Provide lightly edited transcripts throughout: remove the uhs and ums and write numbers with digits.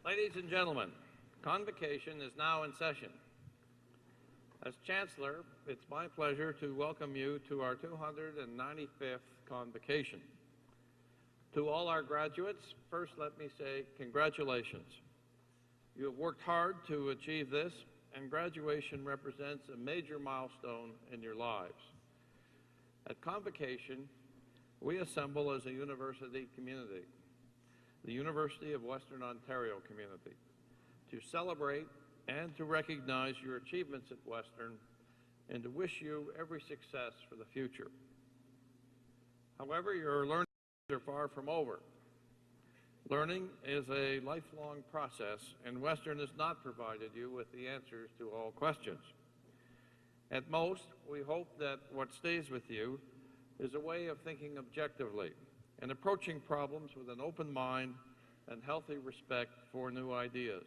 Ladies and gentlemen, Convocation is now in session. As Chancellor, it's my pleasure to welcome you to our 295th Convocation. To all our graduates, first let me say congratulations. You have worked hard to achieve this, and graduation represents a major milestone in your lives. At Convocation, we assemble as a university community, the University of Western Ontario community, to celebrate and to recognize your achievements at Western and to wish you every success for the future. However, your learning are far from over. Learning is a lifelong process, and Western has not provided you with the answers to all questions. At most, we hope that what stays with you is a way of thinking objectively and approaching problems with an open mind and healthy respect for new ideas,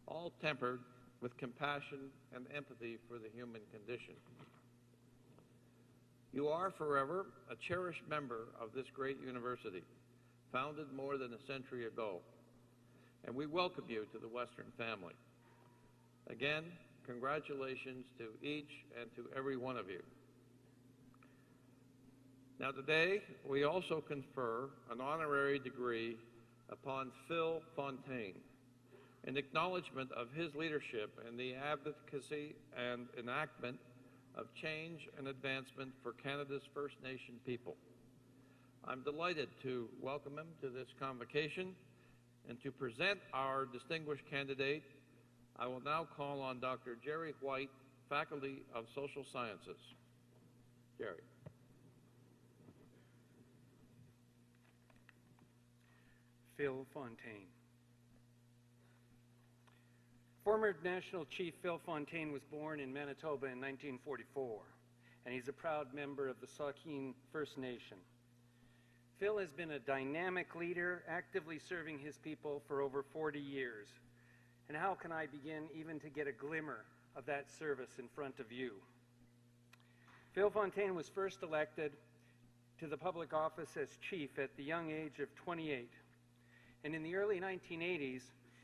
all tempered with compassion and empathy for the human condition. You are forever a cherished member of this great university, founded more than a century ago, and we welcome you to the Western family. Again, congratulations to each and to every one of you. Now today, we also confer an honorary degree upon Phil Fontaine, in acknowledgement of his leadership in the advocacy and enactment of change and advancement for Canada's First Nation people. I'm delighted to welcome him to this convocation, and to present our distinguished candidate, I will now call on Dr. Jerry White, Faculty of Social Sciences. Jerry. Phil Fontaine. Former National Chief Phil Fontaine was born in Manitoba in 1944, and he's a proud member of the Saugeen First Nation. Phil has been a dynamic leader, actively serving his people for over 40 years. And how can I begin even to get a glimmer of that service in front of you? Phil Fontaine was first elected to the public office as chief at the young age of 28. And in the early 1980s,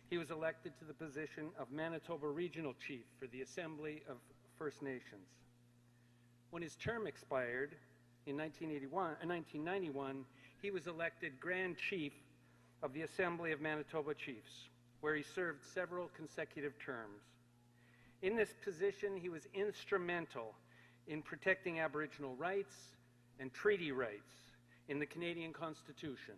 he was elected to the position of Manitoba Regional Chief for the Assembly of First Nations. When his term expired in 1991, he was elected Grand Chief of the Assembly of Manitoba Chiefs, where he served several consecutive terms. In this position, he was instrumental in protecting Aboriginal rights and treaty rights in the Canadian Constitution.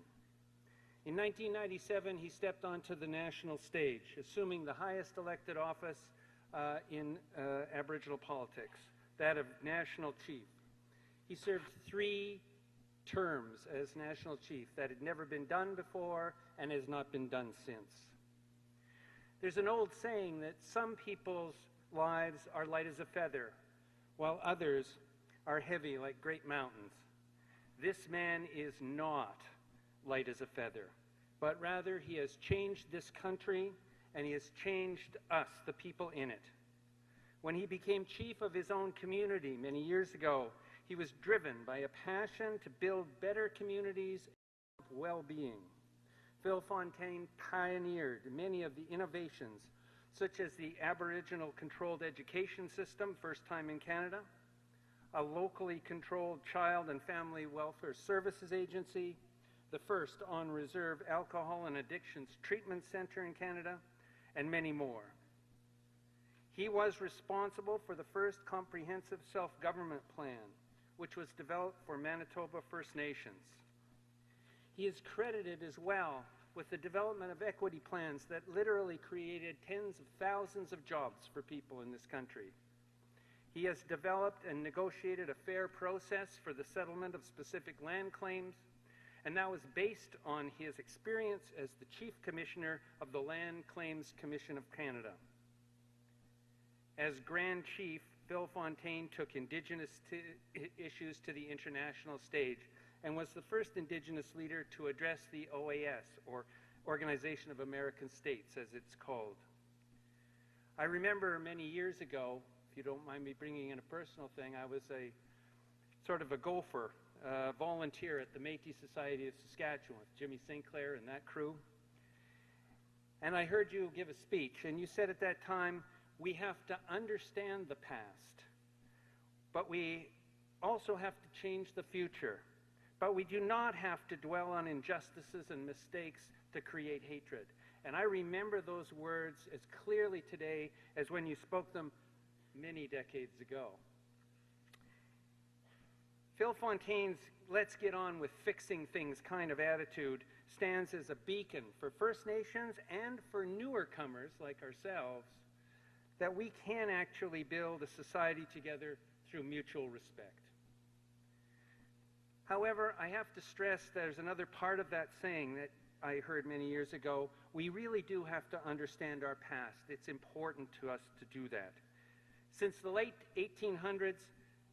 In 1997, he stepped onto the national stage, assuming the highest elected office in Aboriginal politics, that of National Chief. He served 3 terms as National Chief. That had never been done before and has not been done since. There's an old saying that some people's lives are light as a feather, while others are heavy like great mountains. This man is not light as a feather, but rather he has changed this country and he has changed us, the people in it. When he became chief of his own community many years ago, he was driven by a passion to build better communities and well-being. Phil Fontaine pioneered many of the innovations, such as the Aboriginal controlled education system, first time in Canada, a locally controlled child and family welfare services agency, the first on-reserve alcohol and addictions treatment center in Canada, and many more. He was responsible for the first comprehensive self-government plan, which was developed for Manitoba First Nations. He is credited as well with the development of equity plans that literally created tens of thousands of jobs for people in this country. He has developed and negotiated a fair process for the settlement of specific land claims, and that was based on his experience as the Chief Commissioner of the Land Claims Commission of Canada. As Grand Chief, Phil Fontaine took Indigenous issues to the international stage and was the first Indigenous leader to address the OAS, or Organization of American States, as it's called. I remember many years ago, if you don't mind me bringing in a personal thing, I was a sort of a gopher, volunteer at the Métis Society of Saskatchewan with Jimmy St. Clair and that crew. And I heard you give a speech, and you said at that time, we have to understand the past, but we also have to change the future. But we do not have to dwell on injustices and mistakes to create hatred. And I remember those words as clearly today as when you spoke them many decades ago. Phil Fontaine's let's get on with fixing things kind of attitude stands as a beacon for First Nations and for newer comers like ourselves that we can actually build a society together through mutual respect. However, I have to stress there's another part of that saying that I heard many years ago. We really do have to understand our past. It's important to us to do that. Since the late 1800s,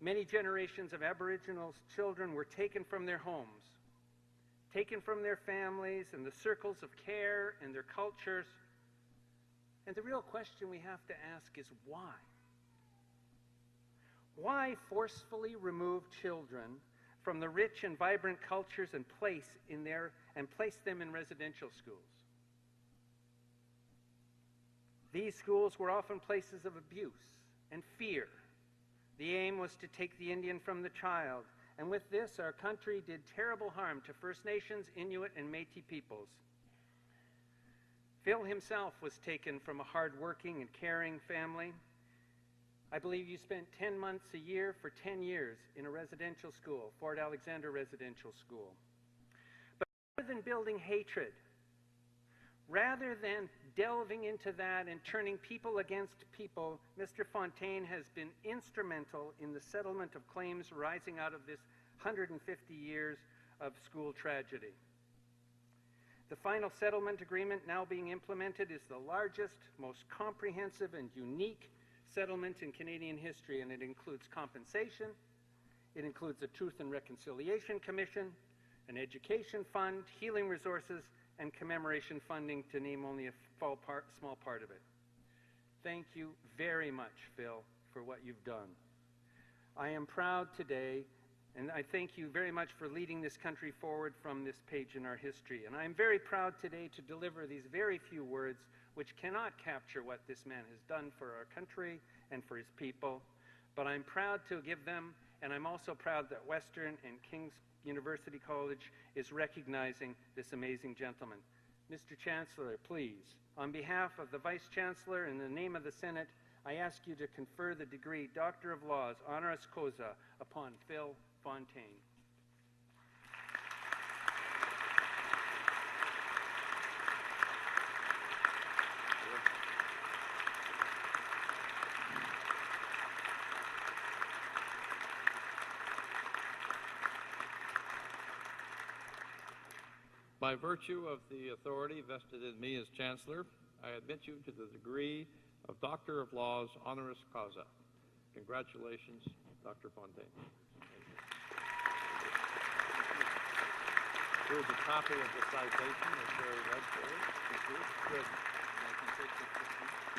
many generations of Aboriginal children were taken from their homes, taken from their families and the circles of care and their cultures. And the real question we have to ask is why? Why forcefully remove children from the rich and vibrant cultures and place them in residential schools? These schools were often places of abuse and fear. The aim was to take the Indian from the child, and with this, our country did terrible harm to First Nations, Inuit, and Métis peoples. Phil himself was taken from a hard-working and caring family. I believe you spent 10 months a year for 10 years in a residential school, Fort Alexander Residential School. But rather than building hatred, rather than delving into that and turning people against people, Mr. Fontaine has been instrumental in the settlement of claims rising out of this 150 years of school tragedy. The final settlement agreement now being implemented is the largest, most comprehensive and unique settlement in Canadian history, and it includes compensation, it includes a Truth and Reconciliation Commission, an education fund, healing resources, and commemoration funding, to name only a small part of it. Thank you very much, Phil, for what you've done. I am proud today, and I thank you very much for leading this country forward from this page in our history. And I am very proud today to deliver these very few words which cannot capture what this man has done for our country and for his people. But I'm proud to give them, and I'm also proud that Western and King's University College is recognizing this amazing gentleman. Mr. Chancellor, please, on behalf of the Vice Chancellor and in the name of the Senate, I ask you to confer the degree Doctor of Laws, honoris causa, upon Phil Fontaine. By virtue of the authority vested in me as Chancellor, I admit you to the degree of Doctor of Laws, honoris causa. Congratulations, Dr. Fontaine. Here's a copy of the citation that Sherry read for you. Good.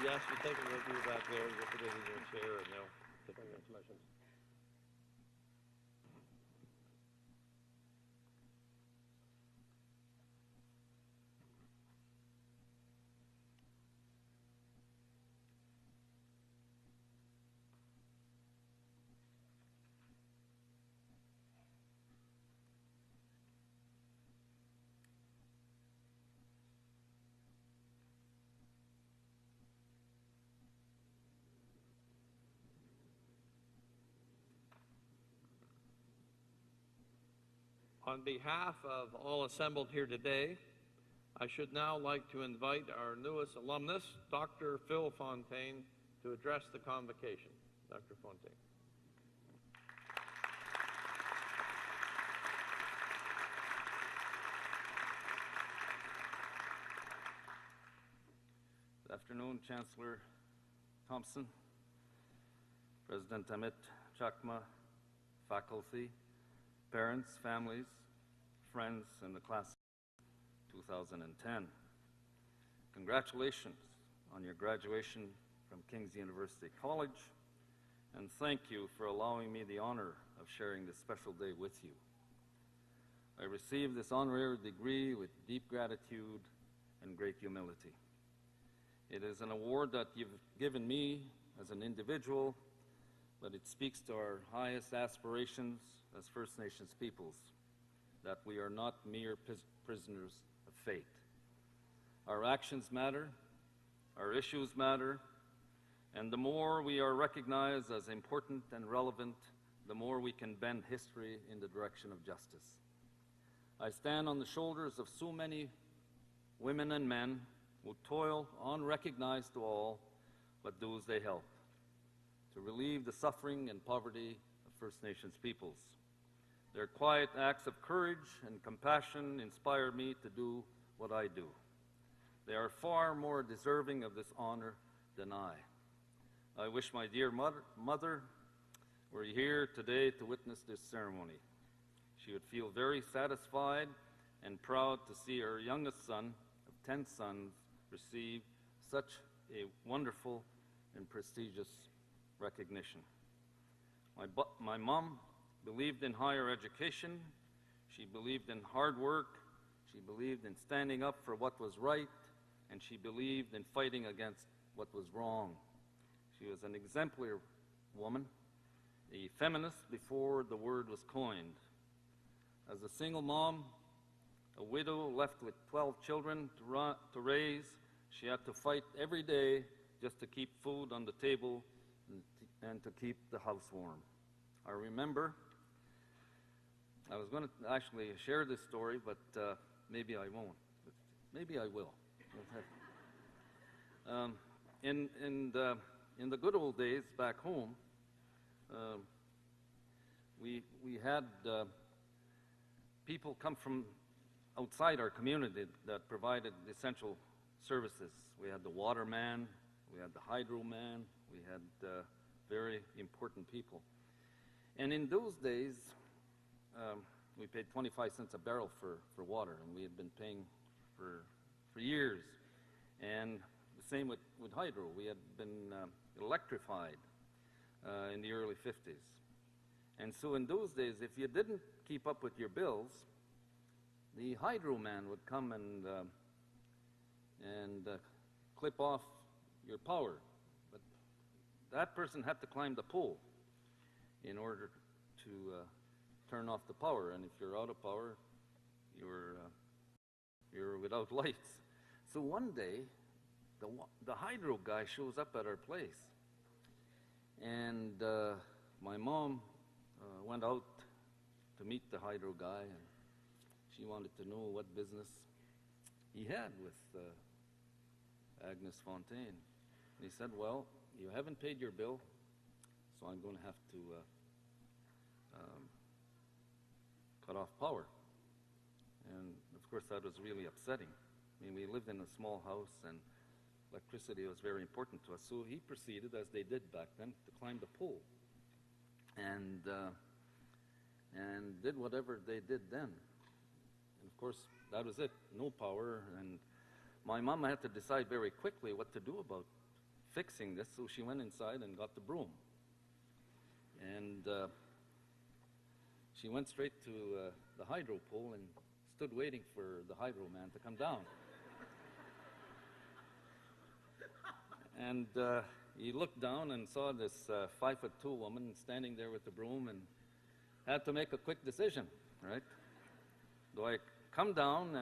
Yes, you take it with you back there, you put it in your chair, and they'll take your information. On behalf of all assembled here today, I should now like to invite our newest alumnus, Dr. Phil Fontaine, to address the convocation. Dr. Fontaine. Good afternoon, Chancellor Thompson, President Amit Chakma, faculty, parents, families, friends, and the class of 2010. Congratulations on your graduation from King's University College, and thank you for allowing me the honor of sharing this special day with you. I received this honorary degree with deep gratitude and great humility. It is an award that you've given me as an individual, but it speaks to our highest aspirations as First Nations peoples, that we are not mere prisoners of fate. Our actions matter, our issues matter, and the more we are recognized as important and relevant, the more we can bend history in the direction of justice. I stand on the shoulders of so many women and men who toil unrecognized to all, but those they help, to relieve the suffering and poverty of First Nations peoples. Their quiet acts of courage and compassion inspire me to do what I do. They are far more deserving of this honor than I. I wish my dear mother were here today to witness this ceremony. She would feel very satisfied and proud to see her youngest son of 10 sons receive such a wonderful and prestigious recognition. My mom believed in higher education, she believed in hard work, she believed in standing up for what was right, and she believed in fighting against what was wrong. She was an exemplary woman, a feminist before the word was coined. As a single mom, a widow left with 12 children to raise, she had to fight every day just to keep food on the table and to keep the house warm. I remember, I was going to actually share this story, but maybe I won't. But maybe I will. In the good old days back home, we had people come from outside our community that provided essential services. We had the waterman, we had the hydro man, we had very important people. And in those days, we paid 25 cents a barrel for water, and we had been paying for years. And the same with hydro. We had been electrified in the early 50s. And so in those days, if you didn't keep up with your bills, the hydro man would come and clip off your power. But that person had to climb the pole in order to turn off the power. And if you're out of power, you're without lights. So one day, the hydro guy shows up at our place. And my mom went out to meet the hydro guy, and she wanted to know what business he had with Agnes Fontaine. And he said, well, you haven't paid your bill, so I'm going to have to cut off power. And of course that was really upsetting. I mean, we lived in a small house and electricity was very important to us. So he proceeded, as they did back then, to climb the pole and did whatever they did then. And of course, that was it, no power. And my mom had to decide very quickly what to do about fixing this, so she went inside and got the broom. And she went straight to the hydro pole and stood waiting for the hydro man to come down. And he looked down and saw this 5'2" woman standing there with the broom and had to make a quick decision, right? Do I come down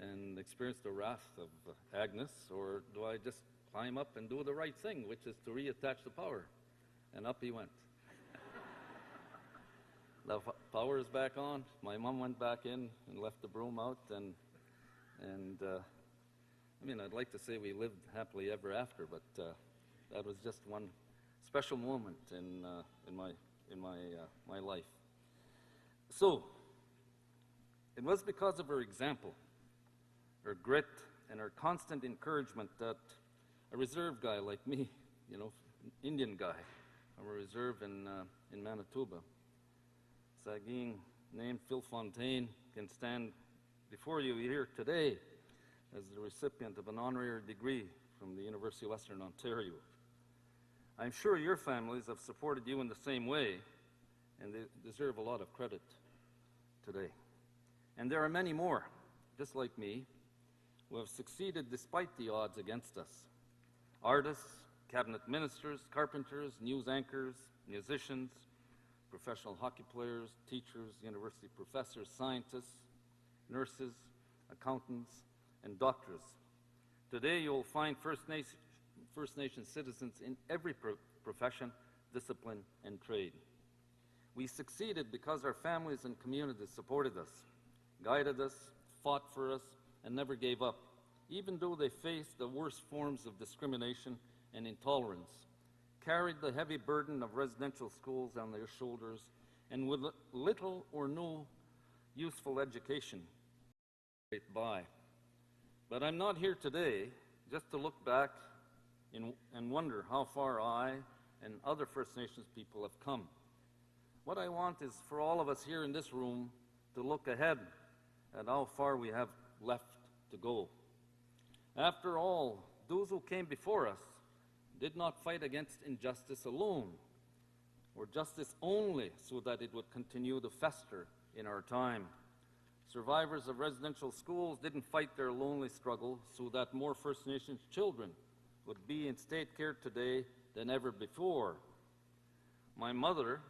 and experience the wrath of Agnes, or do I just climb up and do the right thing, which is to reattach the power? And up he went. The power is back on. My mom went back in and left the broom out, and I mean, I'd like to say we lived happily ever after, but that was just one special moment in my life. So it was because of her example, her grit, and her constant encouragement that a reserve guy like me, you know, Indian guy from a reserve in Manitoba, Sagin, named Phil Fontaine, can stand before you here today as the recipient of an honorary degree from the University of Western Ontario. I'm sure your families have supported you in the same way, and they deserve a lot of credit today. And there are many more, just like me, who have succeeded despite the odds against us. Artists, cabinet ministers, carpenters, news anchors, musicians, professional hockey players, teachers, university professors, scientists, nurses, accountants, and doctors. Today you will find First Nation citizens in every profession, discipline, and trade. We succeeded because our families and communities supported us, guided us, fought for us, and never gave up, even though they faced the worst forms of discrimination and intolerance, carried the heavy burden of residential schools on their shoulders, and with little or no useful education by. But I'm not here today just to look back and wonder how far I and other First Nations people have come. What I want is for all of us here in this room to look ahead at how far we have left to go. After all, those who came before us did not fight against injustice alone, or justice only so that it would continue to fester in our time. Survivors of residential schools didn't fight their lonely struggle so that more First Nations children would be in state care today than ever before. My mother,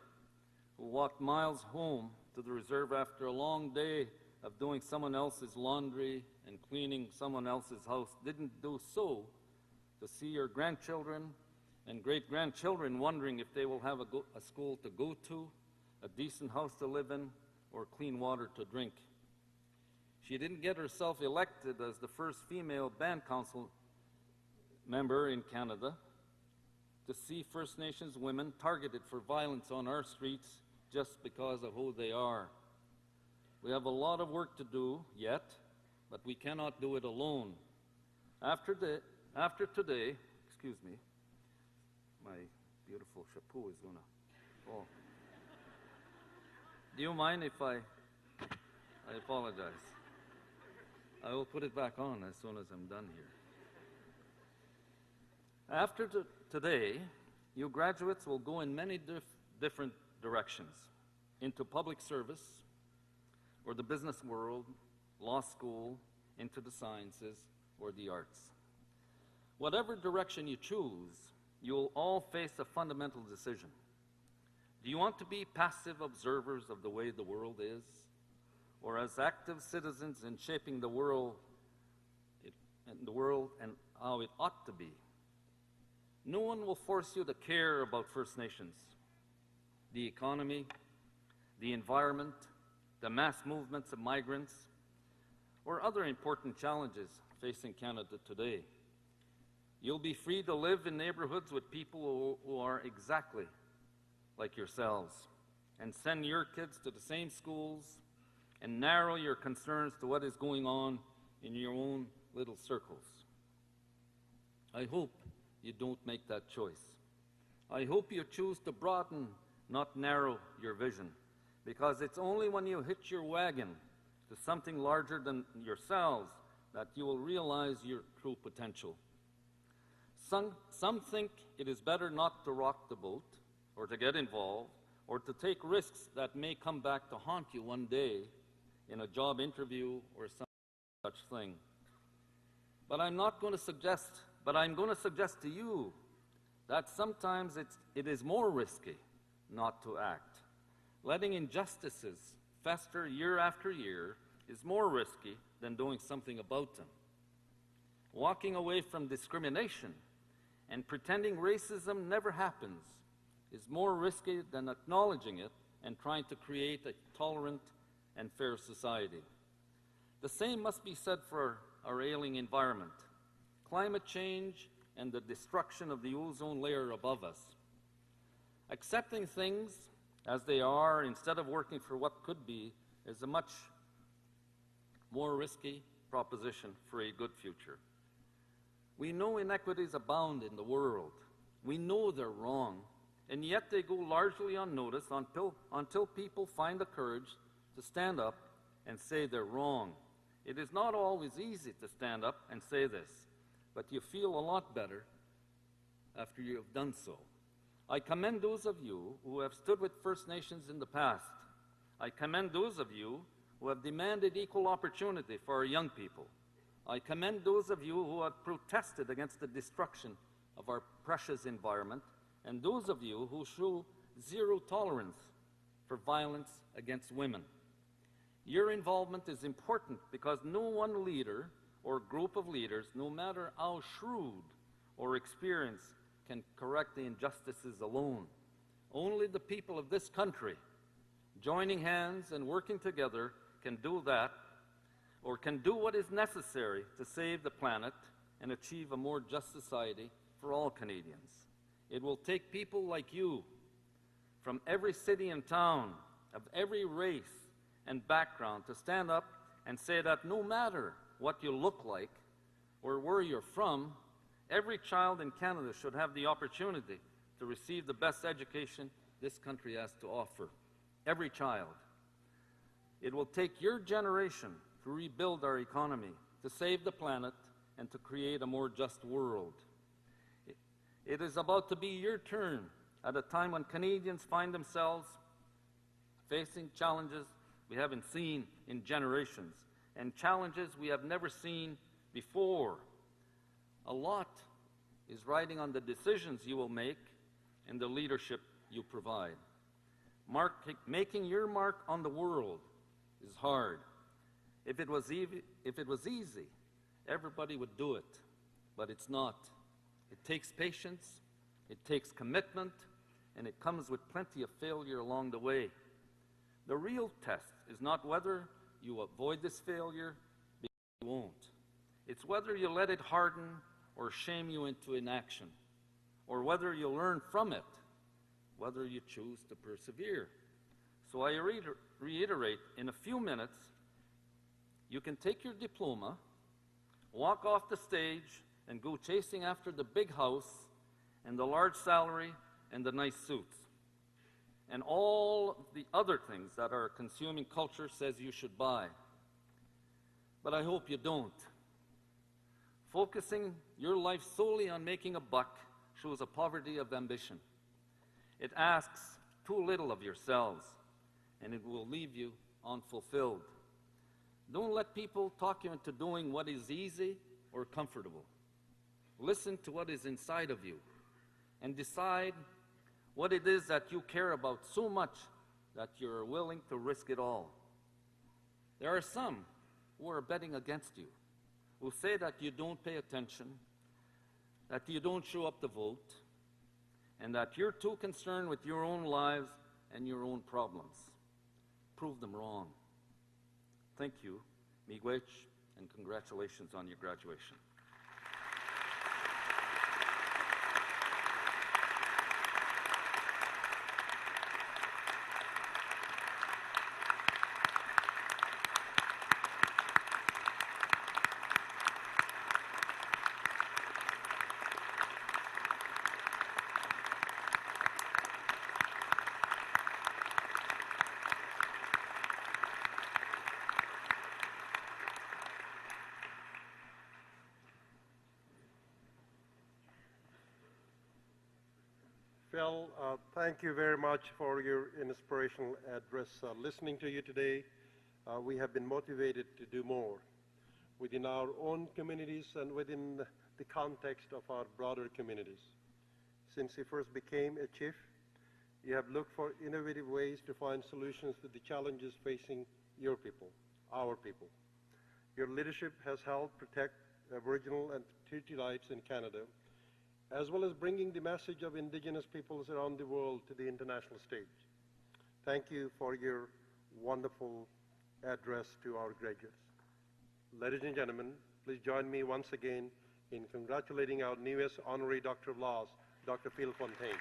who walked miles home to the reserve after a long day of doing someone else's laundry and cleaning someone else's house, didn't do so to see her grandchildren and great-grandchildren wondering if they will have a school to go to, a decent house to live in, or clean water to drink. She didn't get herself elected as the first female band council member in Canada to see First Nations women targeted for violence on our streets just because of who they are. We have a lot of work to do yet, but we cannot do it alone. After today, excuse me, my beautiful chapeau is gonna fall. Do you mind if I apologize. I will put it back on as soon as I'm done here. After today, you graduates will go in many different directions, into public service, or the business world, law school, into the sciences, or the arts. Whatever direction you choose, you'll all face a fundamental decision. Do you want to be passive observers of the way the world is, or as active citizens in shaping the world and how it ought to be? No one will force you to care about First Nations, the economy, the environment, the mass movements of migrants, or other important challenges facing Canada today. You'll be free to live in neighborhoods with people who are exactly like yourselves, and send your kids to the same schools, and narrow your concerns to what is going on in your own little circles. I hope you don't make that choice. I hope you choose to broaden, not narrow, your vision, because it's only when you hitch your wagon to something larger than yourselves that you will realize your true potential. Some think it is better not to rock the boat, or to get involved, or to take risks that may come back to haunt you one day in a job interview or some such thing. But I'm going to suggest to you that sometimes it is more risky not to act. Letting injustices fester year after year is more risky than doing something about them. Walking away from discrimination and pretending racism never happens is more risky than acknowledging it and trying to create a tolerant and fair society. The same must be said for our ailing environment, climate change, and the destruction of the ozone layer above us. Accepting things as they are instead of working for what could be is a much more risky proposition for a good future. We know inequities abound in the world. We know they're wrong, and yet they go largely unnoticed until people find the courage to stand up and say they're wrong. It is not always easy to stand up and say this, but you feel a lot better after you have done so. I commend those of you who have stood with First Nations in the past. I commend those of you who have demanded equal opportunity for our young people. I commend those of you who have protested against the destruction of our precious environment, and those of you who show zero tolerance for violence against women. Your involvement is important because no one leader or group of leaders, no matter how shrewd or experienced, can correct the injustices alone. Only the people of this country, joining hands and working together, can do that, or can do what is necessary to save the planet and achieve a more just society for all Canadians. It will take people like you from every city and town, of every race and background, to stand up and say that no matter what you look like or where you're from, every child in Canada should have the opportunity to receive the best education this country has to offer. Every child. It will take your generation to rebuild our economy, to save the planet, and to create a more just world. It is about to be your turn at a time when Canadians find themselves facing challenges we haven't seen in generations, and challenges we have never seen before. A lot is riding on the decisions you will make and the leadership you provide. Making your mark on the world is hard. If it was easy, everybody would do it, but it's not. It takes patience, it takes commitment, and it comes with plenty of failure along the way. The real test is not whether you avoid this failure, because you won't. It's whether you let it harden or shame you into inaction, or whether you learn from it, whether you choose to persevere. So I reiterate, in a few minutes, you can take your diploma, walk off the stage, and go chasing after the big house and the large salary and the nice suits and all the other things that our consuming culture says you should buy. But I hope you don't. Focusing your life solely on making a buck shows a poverty of ambition. It asks too little of yourselves, and it will leave you unfulfilled. Don't let people talk you into doing what is easy or comfortable. Listen to what is inside of you and decide what it is that you care about so much that you're willing to risk it all. There are some who are betting against you, who say that you don't pay attention, that you don't show up to vote, and that you're too concerned with your own lives and your own problems. Prove them wrong. Thank you, miigwech, and congratulations on your graduation. Phil, thank you very much for your inspirational address. Listening to you today, we have been motivated to do more within our own communities and within the context of our broader communities. Since you first became a chief, you have looked for innovative ways to find solutions to the challenges facing your people, our people. Your leadership has helped protect Aboriginal and treaty rights in Canada, as well as bringing the message of indigenous peoples around the world to the international stage. Thank you for your wonderful address to our graduates. Ladies and gentlemen, please join me once again in congratulating our newest Honorary Doctor of Laws, Dr. Phil Fontaine.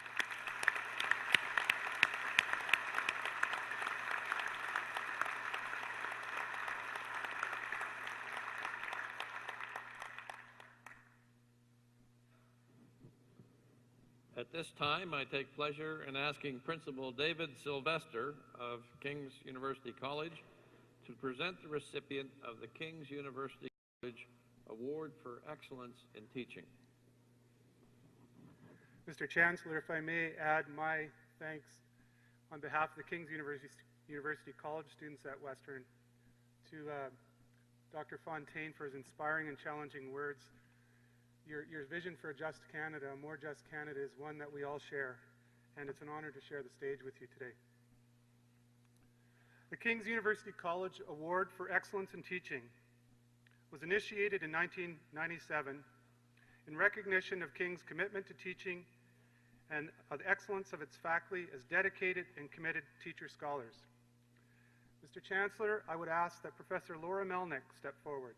At this time, I take pleasure in asking Principal David Sylvester of King's University College to present the recipient of the King's University College Award for Excellence in Teaching. Mr. Chancellor, if I may add my thanks on behalf of the King's University College students at Western to Dr. Fontaine, for his inspiring and challenging words. Your vision for a just Canada, a more just Canada, is one that we all share, and it's an honor to share the stage with you today. The King's University College Award for Excellence in Teaching was initiated in 1997 in recognition of King's commitment to teaching and of the excellence of its faculty as dedicated and committed teacher scholars. Mr. Chancellor, I would ask that Professor Laura Melnick step forward.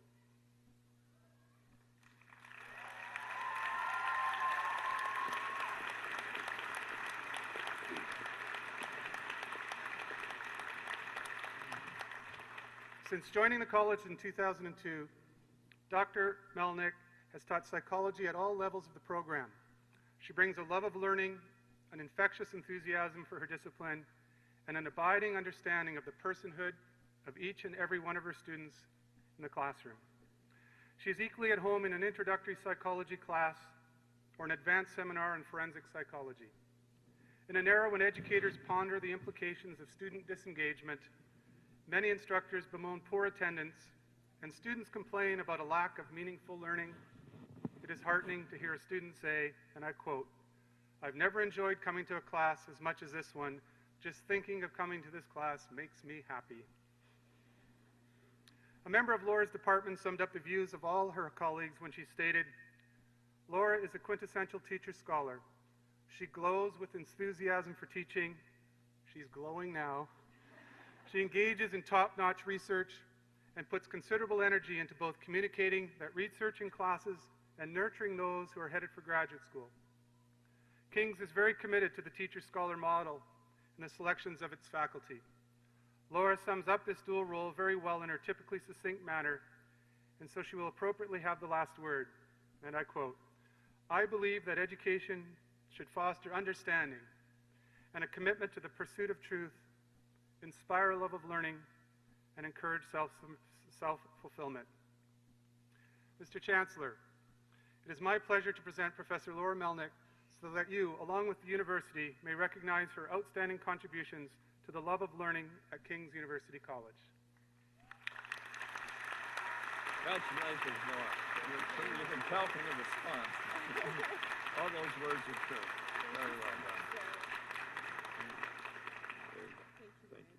Since joining the college in 2002, Dr. Melnick has taught psychology at all levels of the program. She brings a love of learning, an infectious enthusiasm for her discipline, and an abiding understanding of the personhood of each and every one of her students in the classroom. She is equally at home in an introductory psychology class or an advanced seminar in forensic psychology. In an era when educators ponder the implications of student disengagement, many instructors bemoan poor attendance, and students complain about a lack of meaningful learning, it is heartening to hear a student say, and I quote, "I've never enjoyed coming to a class as much as this one. Just thinking of coming to this class makes me happy." A member of Laura's department summed up the views of all her colleagues when she stated, "Laura is a quintessential teacher scholar. She glows with enthusiasm for teaching. She's glowing now. She engages in top-notch research and puts considerable energy into both communicating that research in classes and nurturing those who are headed for graduate school. King's is very committed to the teacher-scholar model and the selections of its faculty. Laura sums up this dual role very well in her typically succinct manner, and so she will appropriately have the last word, and I quote, "I believe that education should foster understanding and a commitment to the pursuit of truth, inspire a love of learning, and encourage self-fulfillment." Mr. Chancellor, it is my pleasure to present Professor Laura Melnick so that you, along with the university, may recognize her outstanding contributions to the love of learning at King's University College. Congratulations, Laura. You can tell from the response. All those words are true. Very well done. There you go. Thank you.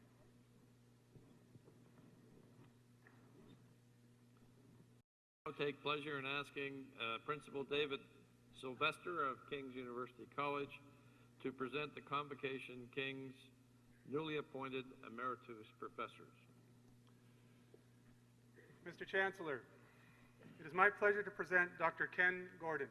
I take pleasure in asking Principal David Sylvester of King's University College to present the Convocation King's newly appointed emeritus professors. Mr. Chancellor, it is my pleasure to present Dr. Ken Gordon.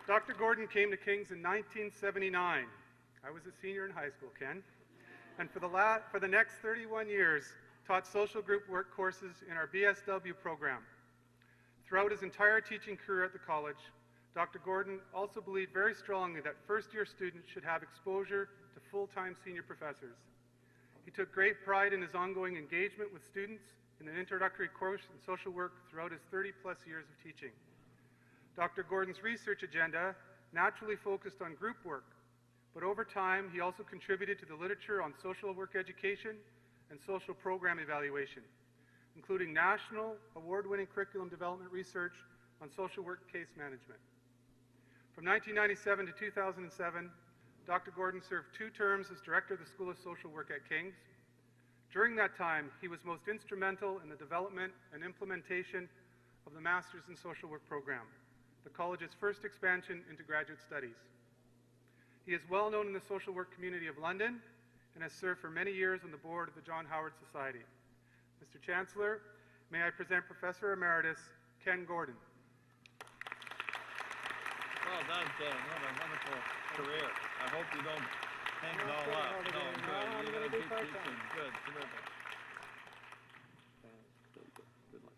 Dr. Gordon came to King's in 1979. I was a senior in high school, Ken. And for the next 31 years, taught social group work courses in our BSW program. Throughout his entire teaching career at the college, Dr. Gordon also believed very strongly that first-year students should have exposure to full-time senior professors. He took great pride in his ongoing engagement with students in an introductory course in social work throughout his 30-plus years of teaching. Dr. Gordon's research agenda naturally focused on group work, but over time he also contributed to the literature on social work education and social program evaluation, including national award-winning curriculum development research on social work case management. From 1997 to 2007, Dr. Gordon served 2 terms as director of the School of Social Work at King's. During that time, he was most instrumental in the development and implementation of the Masters in Social Work program, the college's first expansion into graduate studies. He is well known in the social work community of London and has served for many years on the board of the John Howard Society. Mr. Chancellor, may I present Professor Emeritus Ken Gordon. Well done, Ken. What a wonderful career. I hope you don't hang it all up. No, good. You're going to keep teaching. Good. Terrific. Good luck.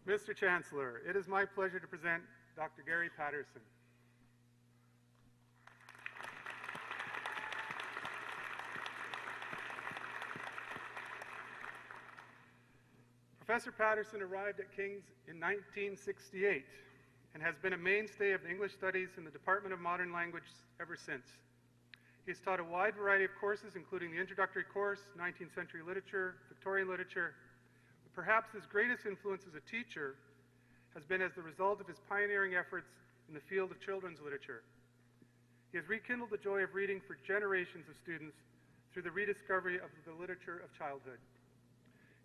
Mr. Chancellor, it is my pleasure to present Dr. Gary Patterson. Professor Patterson arrived at King's in 1968 and has been a mainstay of English studies in the Department of Modern Language ever since. He has taught a wide variety of courses, including the introductory course, 19th century literature, Victorian literature. But perhaps his greatest influence as a teacher has been as the result of his pioneering efforts in the field of children's literature. He has rekindled the joy of reading for generations of students through the rediscovery of the literature of childhood.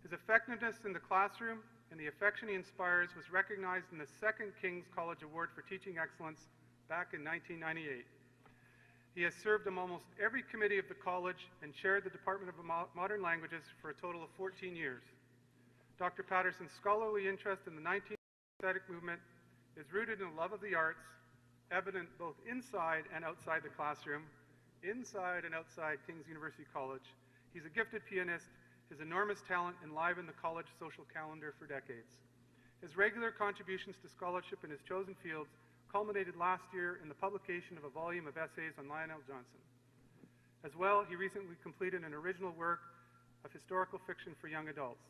His effectiveness in the classroom and the affection he inspires was recognized in the second King's College Award for Teaching Excellence back in 1998. He has served on almost every committee of the college and chaired the Department of Modern Languages for a total of 14 years. Dr. Patterson's scholarly interest in the 19th aesthetic movement is rooted in a love of the arts, evident both inside and outside the classroom, inside and outside King's University College. He's a gifted pianist. His enormous talent enlivened the college social calendar for decades. His regular contributions to scholarship in his chosen fields culminated last year in the publication of a volume of essays on Lionel Johnson. As well, he recently completed an original work of historical fiction for young adults,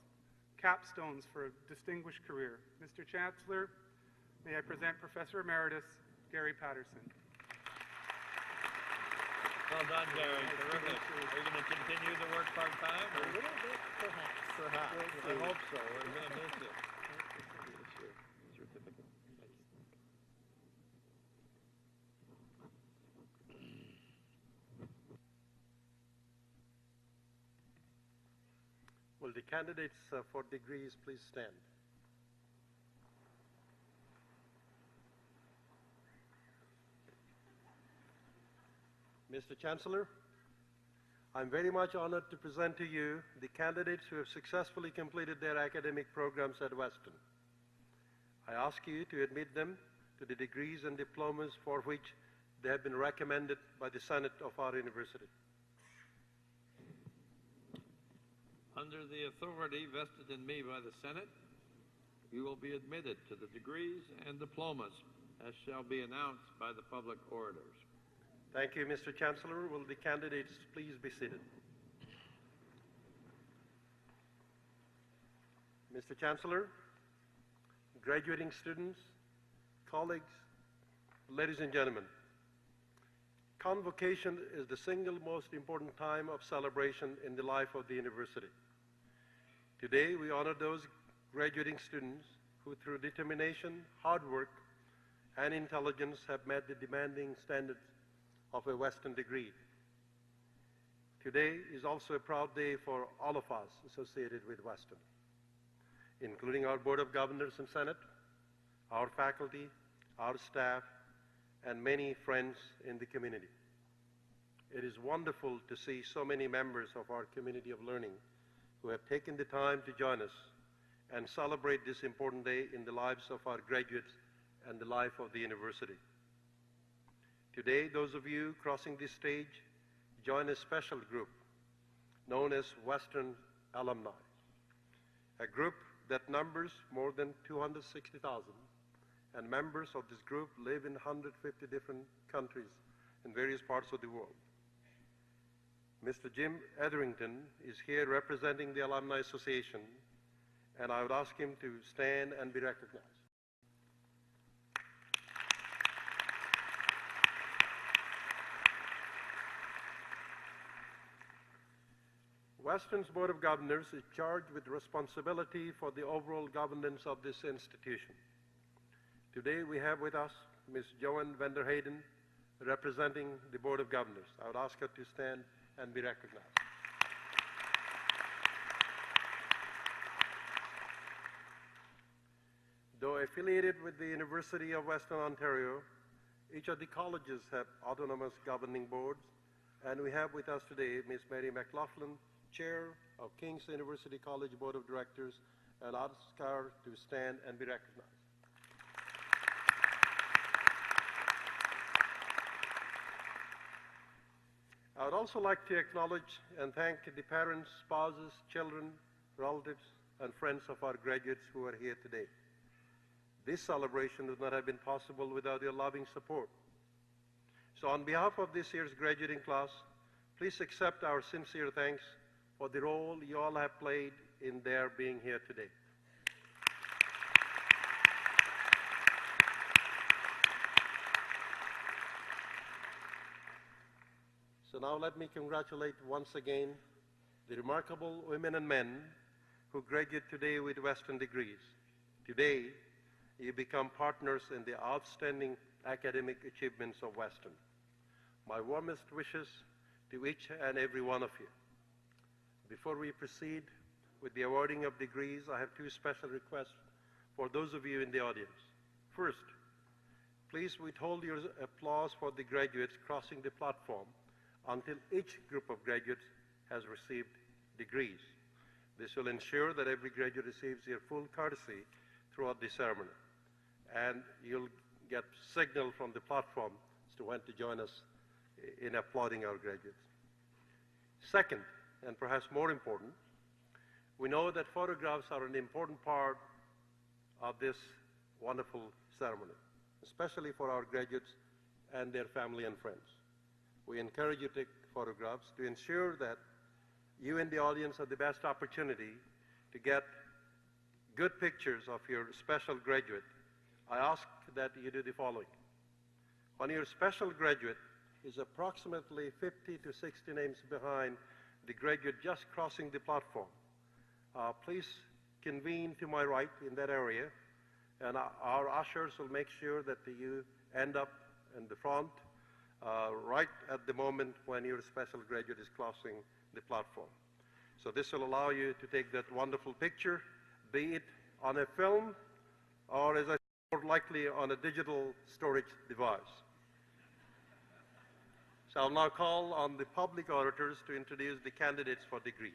capstones for a distinguished career. Mr. Chancellor, may I present Professor Emeritus Gary Patterson. Well done, Gary. Terrific. Are you going to continue the work part-time? A little bit, perhaps. Perhaps. I hope so. We're going to miss it. Certificate. Will the candidates for degrees please stand? Mr. Chancellor, I'm very much honored to present to you the candidates who have successfully completed their academic programs at Western. I ask you to admit them to the degrees and diplomas for which they have been recommended by the Senate of our university. Under the authority vested in me by the Senate, you will be admitted to the degrees and diplomas as shall be announced by the public orators. Thank you, Mr. Chancellor. Will the candidates please be seated? Mr. Chancellor, graduating students, colleagues, ladies and gentlemen, Convocation is the single most important time of celebration in the life of the university. Today, we honor those graduating students who, through determination, hard work, and intelligence, have met the demanding standards of a Western degree. Today is also a proud day for all of us associated with Western, including our Board of Governors and Senate, our faculty, our staff, and many friends in the community. It is wonderful to see so many members of our community of learning who have taken the time to join us and celebrate this important day in the lives of our graduates and the life of the university. Today, those of you crossing this stage join a special group known as Western Alumni, a group that numbers more than 260,000, and members of this group live in 150 different countries in various parts of the world. Mr. Jim Etherington is here representing the Alumni Association, and I would ask him to stand and be recognized. Western's Board of Governors is charged with responsibility for the overall governance of this institution. Today we have with us Ms. Joan Vanderheyden, representing the Board of Governors. I would ask her to stand and be recognized. Though affiliated with the University of Western Ontario, each of the colleges have autonomous governing boards, and we have with us today Ms. Mary McLaughlin, Chair of King's University College Board of Directors, and ask her to stand and be recognized. I would also like to acknowledge and thank the parents, spouses, children, relatives, and friends of our graduates who are here today. This celebration would not have been possible without your loving support. So on behalf of this year's graduating class, please accept our sincere thanks for the role you all have played in their being here today. now let me congratulate once again the remarkable women and men who graduate today with Western degrees. Today, you become partners in the outstanding academic achievements of Western. My warmest wishes to each and every one of you. Before we proceed with the awarding of degrees, I have two special requests for those of you in the audience. First, please withhold your applause for the graduates crossing the platform until each group of graduates has received degrees. This will ensure that every graduate receives their full courtesy throughout the ceremony. And you'll get signal from the platform as to when to join us in applauding our graduates. Second, and perhaps more important, we know that photographs are an important part of this wonderful ceremony, especially for our graduates and their family and friends. We encourage you to take photographs to ensure that you in the audience have the best opportunity to get good pictures of your special graduate. I ask that you do the following. When your special graduate is approximately 50 to 60 names behind the graduate just crossing the platform, please convene to my right in that area, and our ushers will make sure that you end up in the front right at the moment when your special graduate is crossing the platform. So this will allow you to take that wonderful picture, be it on a film or, as I said, more likely on a digital storage device. So I'll now call on the public orators to introduce the candidates for degrees.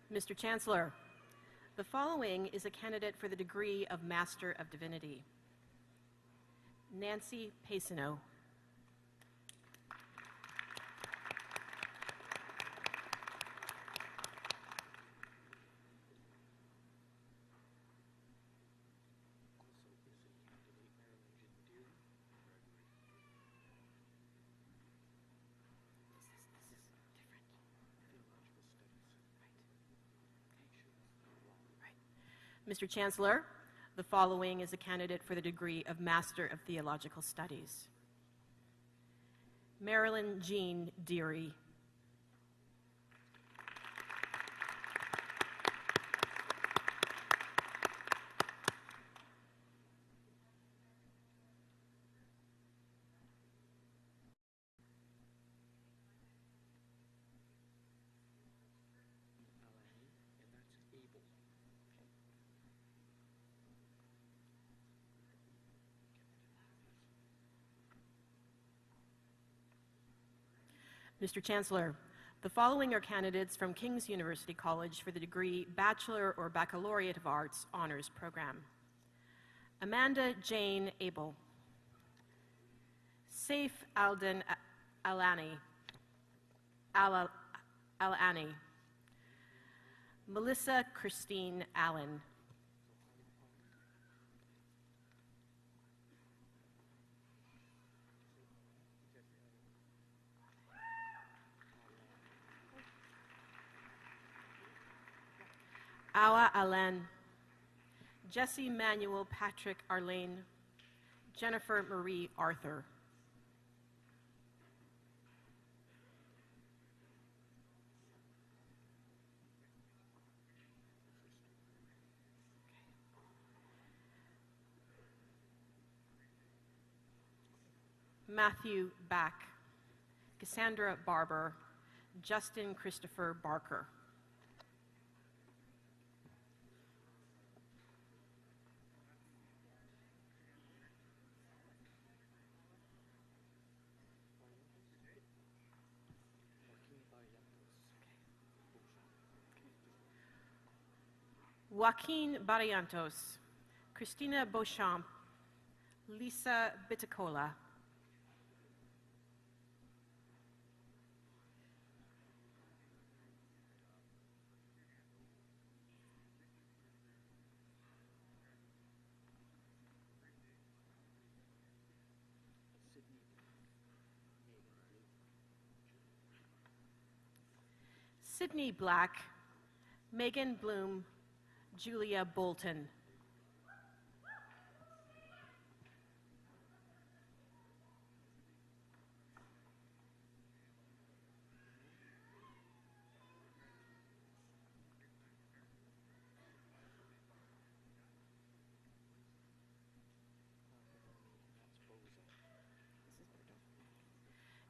Mr. Chancellor, the following is a candidate for the degree of Master of Divinity. Nancy Pacino. Mr. Chancellor, the following is a candidate for the degree of Master of Theological Studies. Marilyn Jean Deary. Mr. Chancellor, The following are candidates from King's University College for the degree Bachelor or Baccalaureate of Arts Honors Program. Amanda Jane Abel. Saif Alden Alani. Alani. Melissa Christine Allen. Awa Allen. Jesse Manuel Patrick Arlene. Jennifer Marie Arthur. Matthew Back. Cassandra Barber. Justin Christopher Barker. Joaquin Barrientos, Christina Beauchamp, Lisa Biticola. Sydney Black, Megan Bloom, Julia Bolton.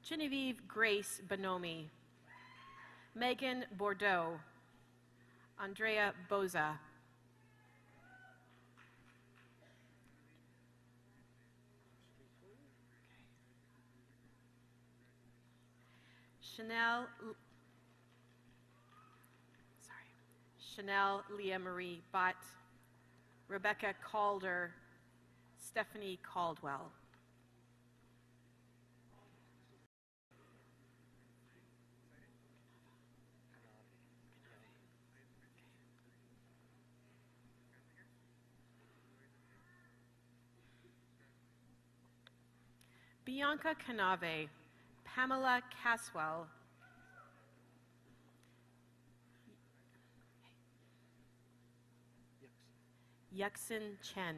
Genevieve Grace Bonomi, Megan Bordeaux, Andrea Boza. Chanel Leah Marie Butt, Rebecca Calder, Stephanie Caldwell. Bianca Canave, Pamela Caswell, Yuxin Chen.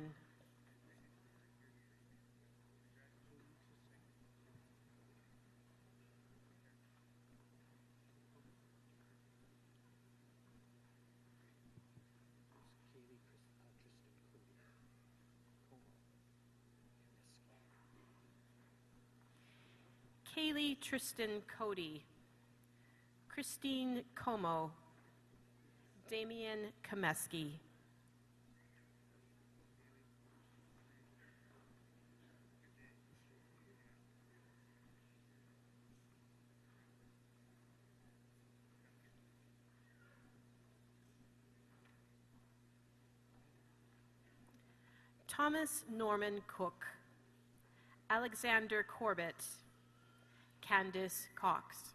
Kaylee Tristan Cody, Christine Como, Damian Kameski. Thomas Norman Cook, Alexander Corbett, Candice Cox.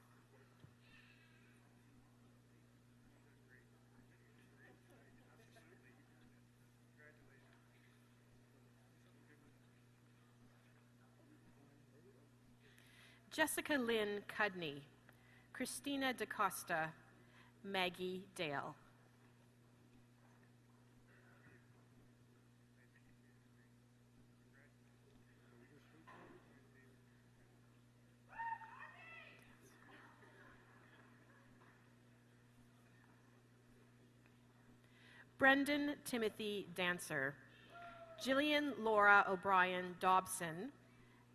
Jessica Lynn Cudney, Christina DaCosta, Maggie Dale. Brendan Timothy Dancer, Jillian Laura O'Brien Dobson,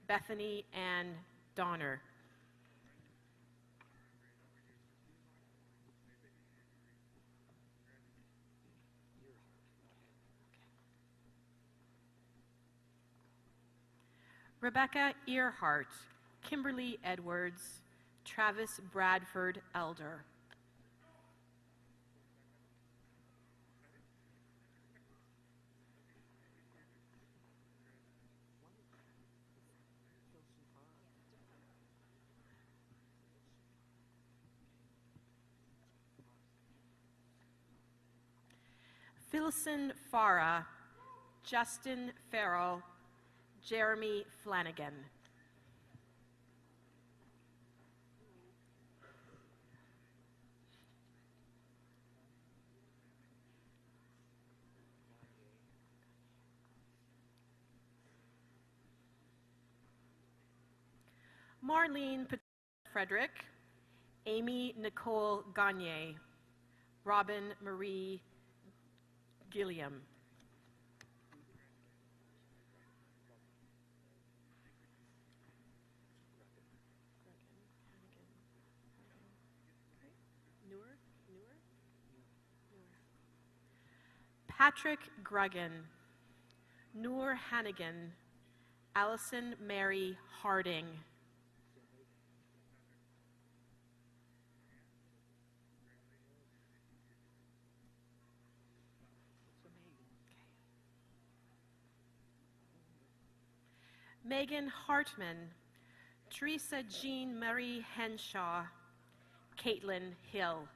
Bethany Ann Donner. Rebecca Earhart, Kimberly Edwards, Travis Bradford Elder. Philson Farah, Justin Farrell, Jeremy Flanagan. Marlene Frederick, Amy Nicole Gagne, Robin Marie Gilliam. Patrick Gruggan, Noor Hannigan, Allison Mary Harding. Megan Hartman, Teresa Jean Marie Henshaw, Caitlin Hill.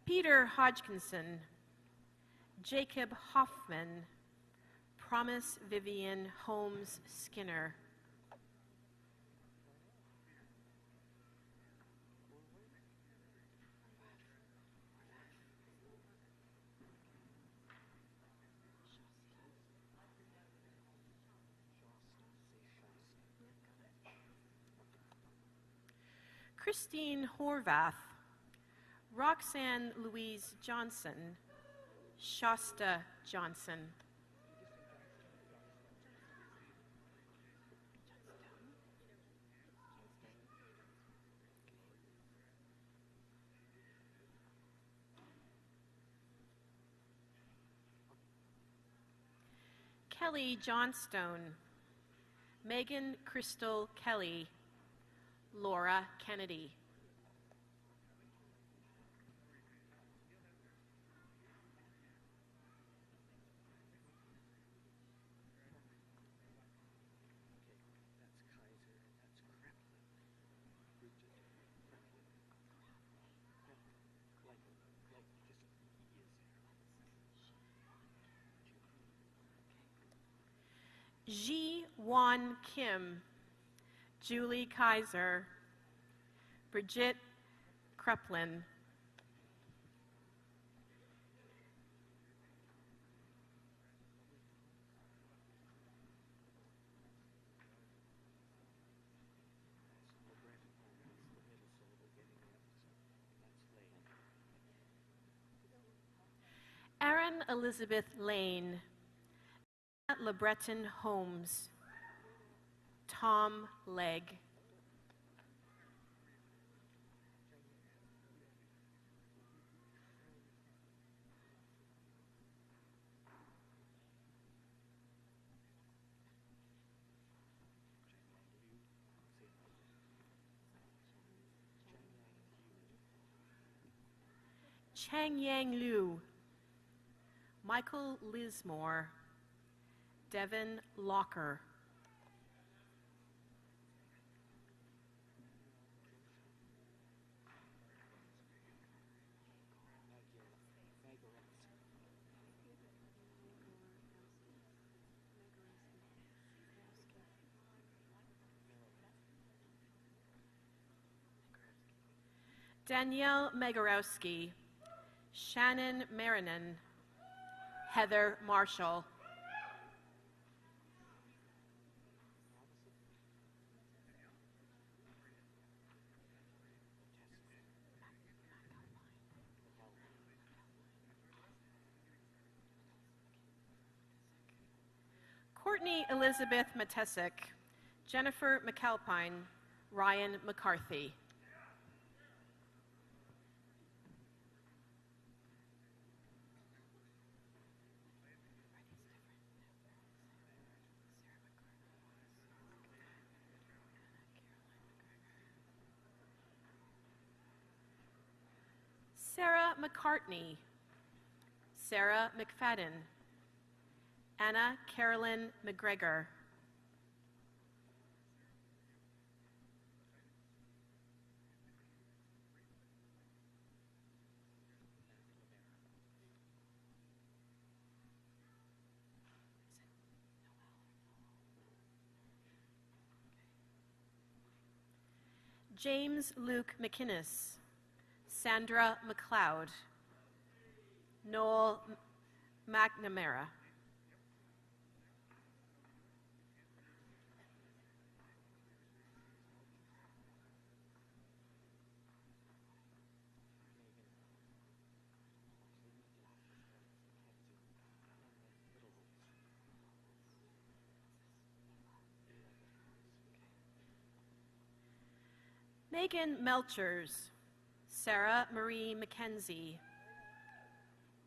Peter Hodgkinson, Jacob Hoffman, Promise Vivian Holmes Skinner. Christine Horvath, Roxanne Louise Johnson, Shasta Johnson. Kelly Johnstone, Megan Crystal Kelly, Laura Kennedy. Ji Won Kim, Julie Kaiser, Brigitte Kreplin. Erin Elizabeth Lane, LeBreton Holmes, Tom Legg. Chang Yang Liu, Michael Lismore, Devin Locker. Danielle Megorowski, Shannon Marinan, Heather Marshall. Brittany Elizabeth Matesic, Jennifer McAlpine, Ryan McCarthy. Sarah McCartney, Sarah McFadden, Anna Carolyn McGregor, James Luke McInnes, Sandra McLeod, Noel McNamara, Megan Melchers, Sarah Marie McKenzie,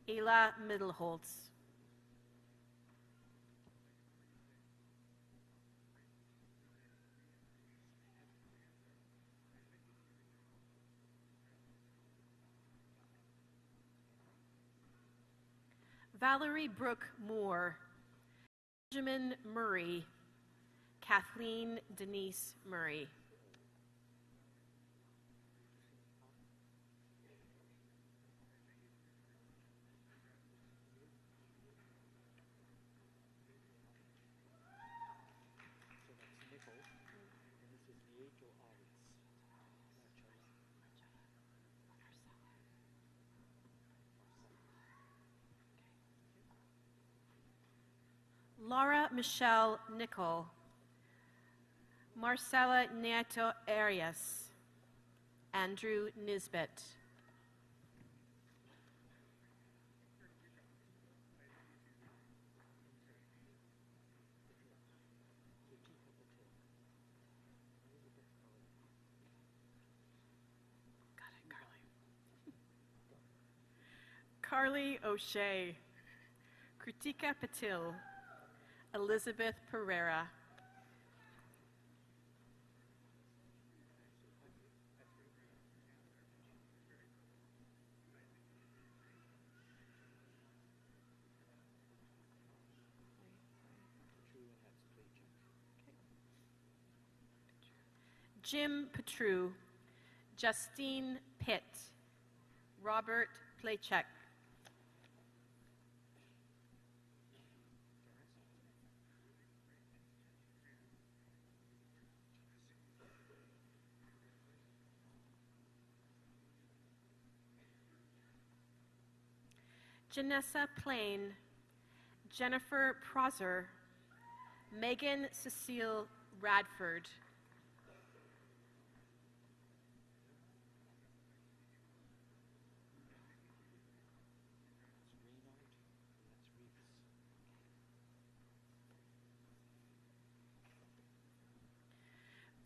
Ayla Middleholtz, Valerie Brooke Moore, Benjamin Murray, Kathleen Denise Murray. Laura Michelle Nickel, Marcela Nieto Arias, Andrew Nisbet. Got it, Carly. Carly O'Shea, Kritika Patil, Elizabeth Pereira. Jim Petru, Justine Pitt, Robert Playchek. Janessa Plain, Jennifer Prosser, Megan Cecile Radford.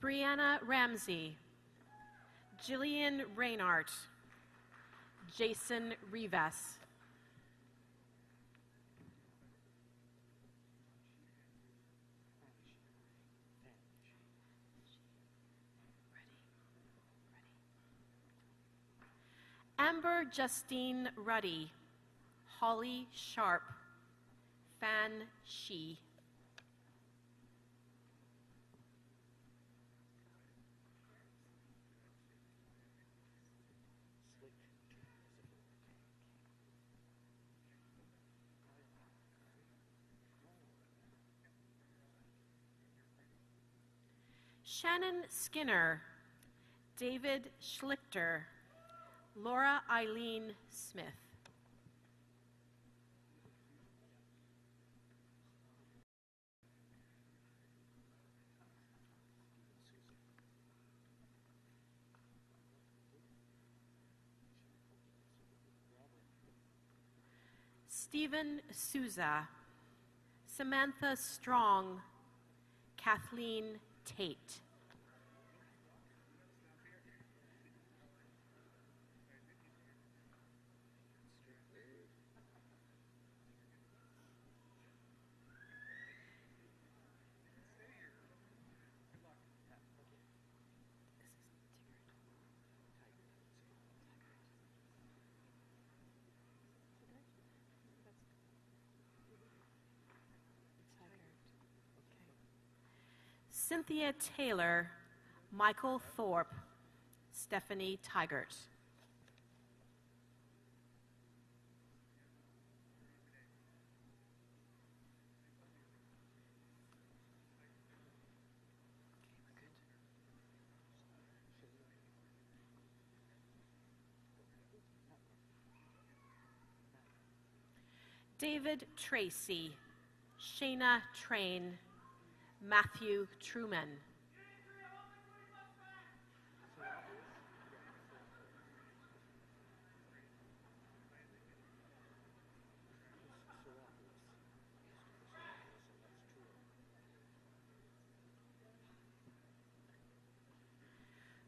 Brianna Ramsey, Jillian Reinart, Jason Rivas. Amber Justine Ruddy, Holly Sharp, Fan Shi. Shannon Skinner, David Schlichter, Laura Eileen Smith. Stephen Souza, Samantha Strong, Kathleen Tate. Cynthia Taylor, Michael Thorpe, Stephanie Tigert. David Tracy, Shayna Train, Matthew Truman.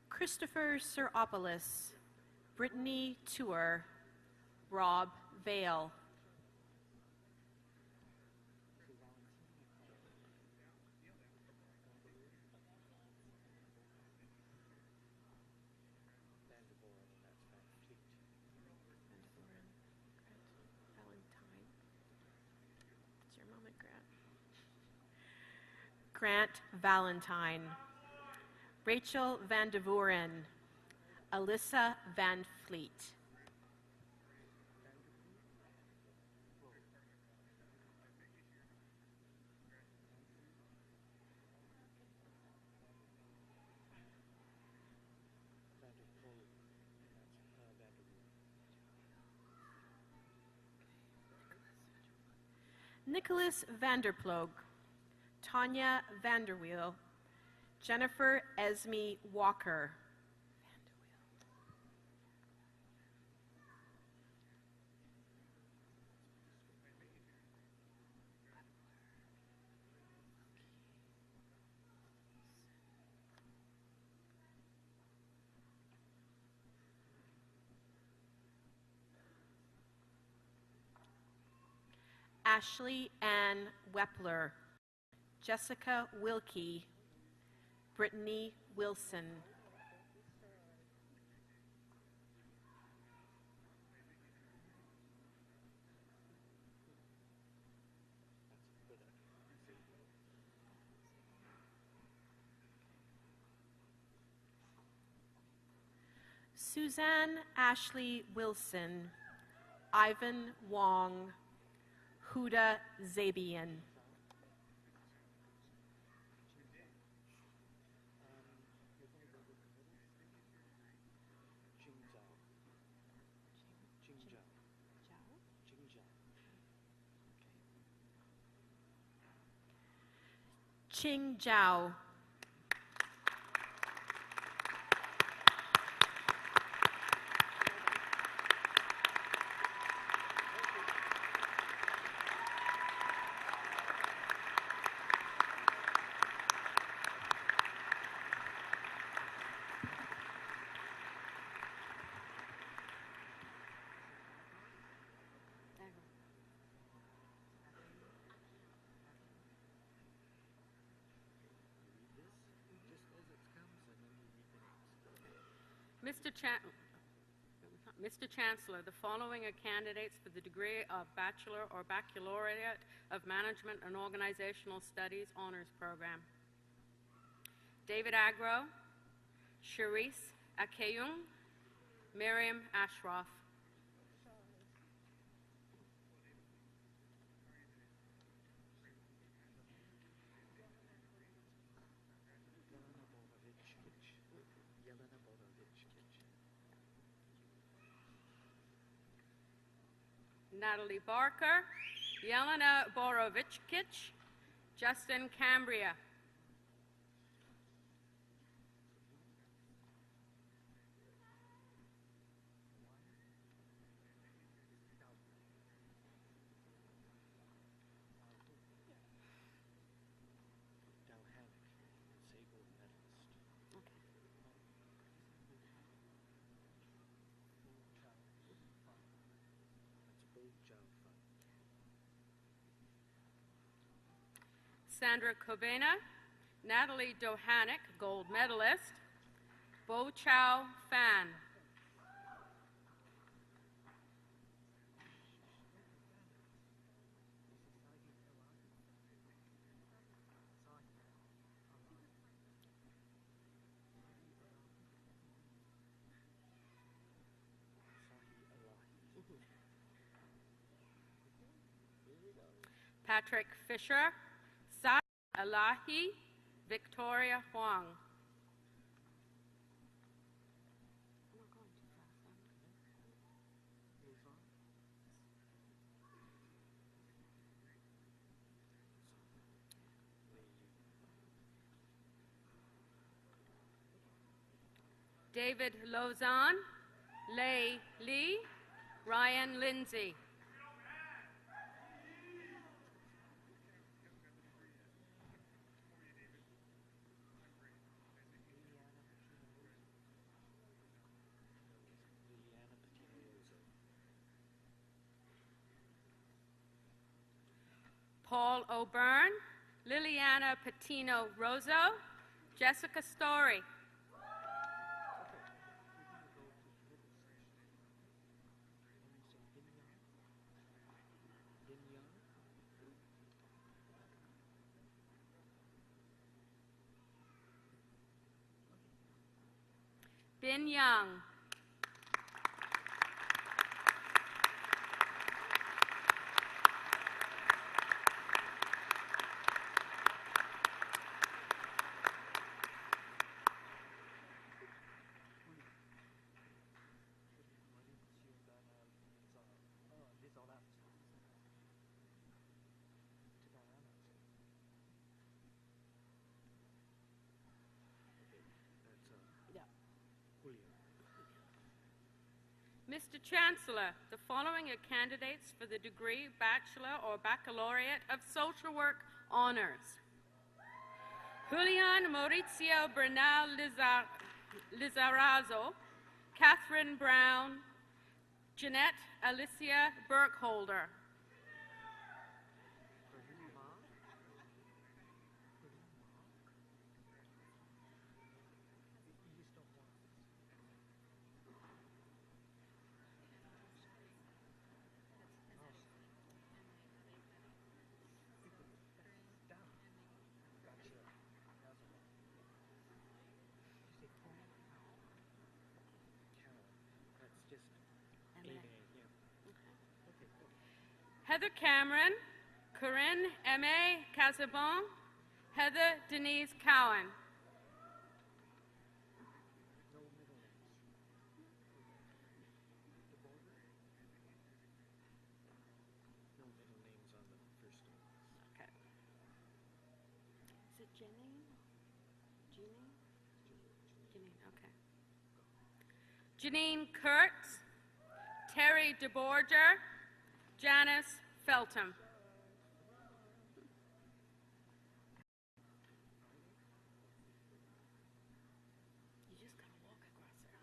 Christopher Siropoulos, Brittany Tour, Rob Vale. Grant Valentine, Rachel Van de Voren, Alyssa Van Fleet. Nicholas Vanderploeg, Tanya Vanderweel, Jennifer Esme Walker. Ashley Ann Wepler, Jessica Wilkie, Brittany Wilson. Suzanne Ashley Wilson, Ivan Wong, Huda Zabian. Qing Zhao. Mr. Chancellor, the following are candidates for the degree of Bachelor or Baccalaureate of Management and Organizational Studies Honors Program. David Agro, Sharice Akeyung, Miriam Ashraf. Natalie Barker, Yelena Borovichkich, Justin Cambria. Sandra Kovena, Natalie Dohanick, gold medalist, Bo Chow Fan. Patrick Fisher, Sa Alahi, Victoria Huang. David Lozan, Lei Lee, Ryan Lindsay. Paul O'Byrne, Liliana Patino Rosso, Jessica Story. Bin Young. Mr. Chancellor, the following are candidates for the degree Bachelor or Baccalaureate of Social Work Honors. Julian Maurizio Bernal Lizarazo, Catherine Brown, Jeanette Alicia Burkholder. Heather Cameron, Corinne M.A. Casabon, Heather Denise Cowan. Okay. Is it Jenny? Janine, okay. Janine Kurtz, Terry DeBorger, Janice Feltham. You just gotta walk across there.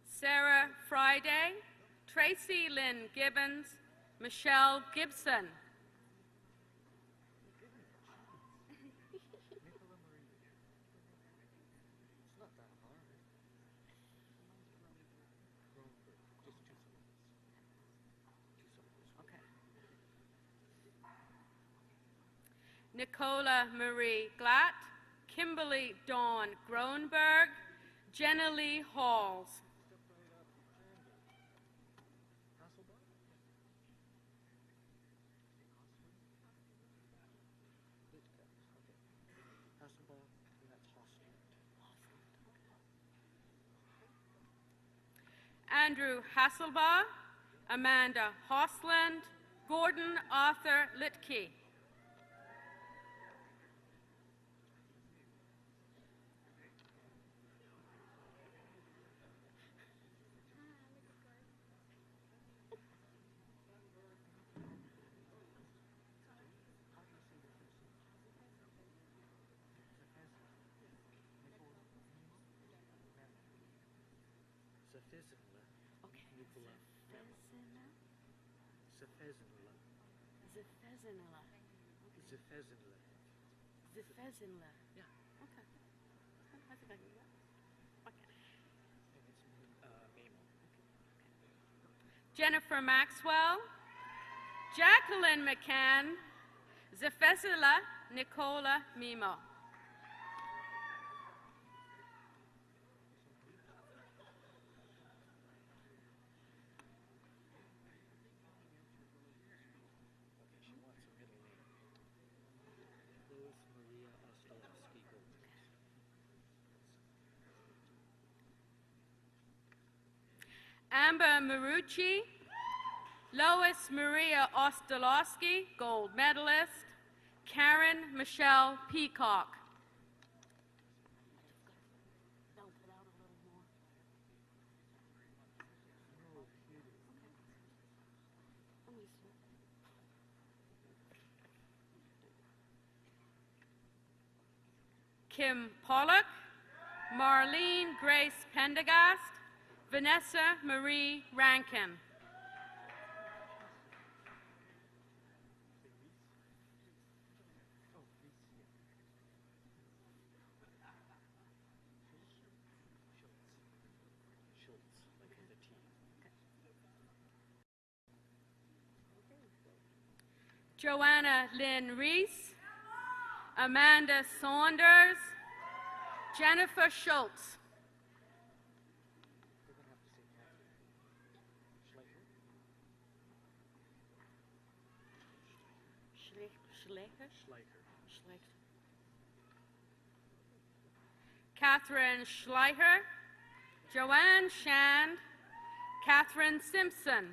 Sarah Friday, Tracy Lynn Gibbons, Michelle Gibson. Nicola Marie Glatt, Kimberly Dawn Groenberg, Jenna Lee Halls. Andrew Hasselbaugh, Amanda Hosland, Gordon Arthur Litke. Zefezinla. Yeah. Okay. I think I can do that. Okay. Jennifer Maxwell, Jacqueline McCann, Zefezila Nicola Mimo. Amber Marucci, Lois Maria Ostolowski, gold medalist, Karen Michelle Peacock. Kim Pollock, Marlene Grace Pendergast, Vanessa Marie Rankin. Joanna Lynn Reese, Amanda Saunders, Jennifer Schultz. Catherine Schleicher, Joanne Shand, Catherine Simpson.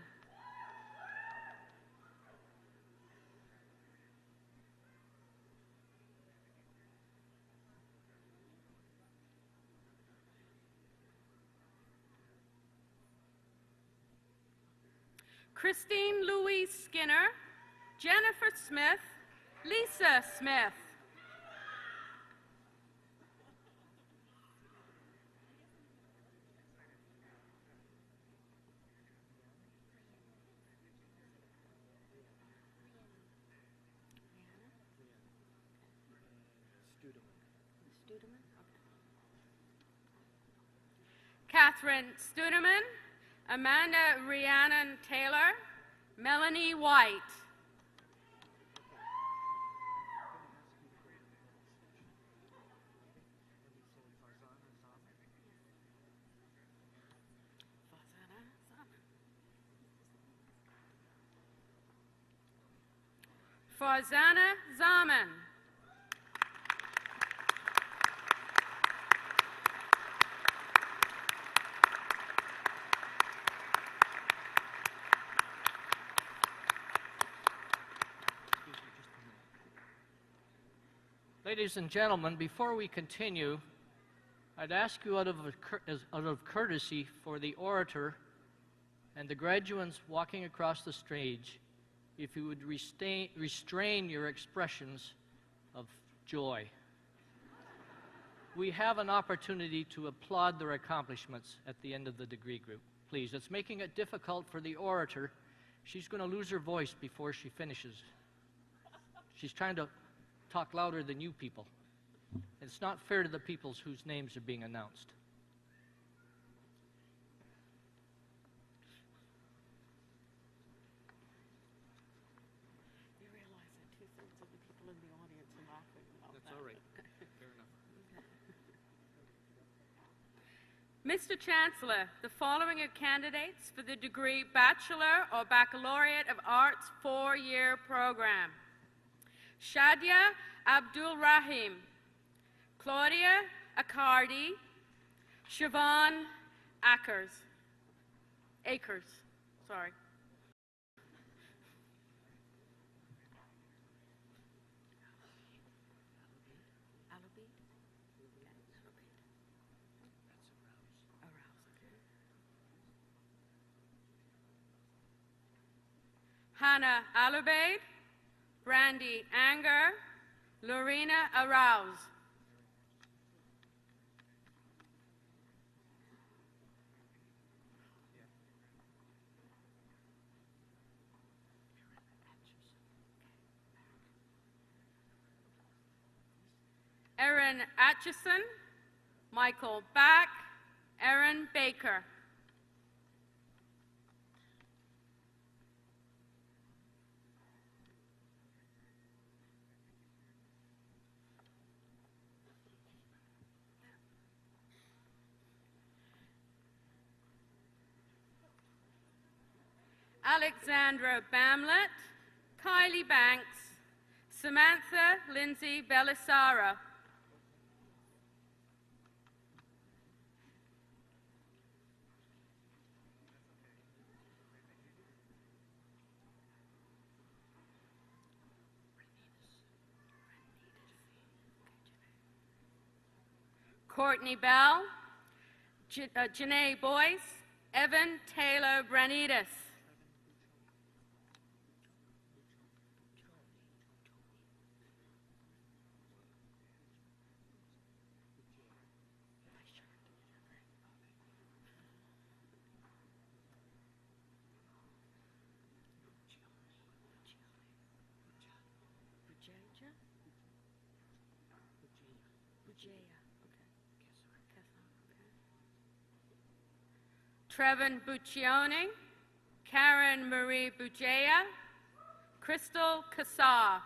Christine Louise Skinner, Jennifer Smith, Lisa Smith. Catherine Studeman, Amanda Rhiannon Taylor, Melanie White. Farzana Zaman. Ladies and gentlemen, before we continue, I'd ask you out of courtesy for the orator and the graduates walking across the stage, if you would restrain your expressions of joy. We have an opportunity to applaud their accomplishments at the end of the degree group. Please, it's making it difficult for the orator. She's going to lose her voice before she finishes. She's trying to talk louder than you people. It's not fair to the people whose names are being announced. You realize that two-thirds of the people in the audience are laughing about that. That's all right. Fair enough. Mr. Chancellor, the following are candidates for the degree Bachelor or Baccalaureate of Arts 4-year program. Shadia Abdul Rahim, Claudia Accardi, Siobhan Akers. Sorry. Hannah Alubaid, Brandy Anger, Lorena Arouse. Erin Atchison, Michael Back, Erin Baker. Alexandra Bamlett, Kylie Banks, Samantha Lindsay Belisara. Courtney Bell, Janae Boyce, Evan Taylor Branitas. Trevin Buccione, Karen Marie Bujea, Crystal Kassar.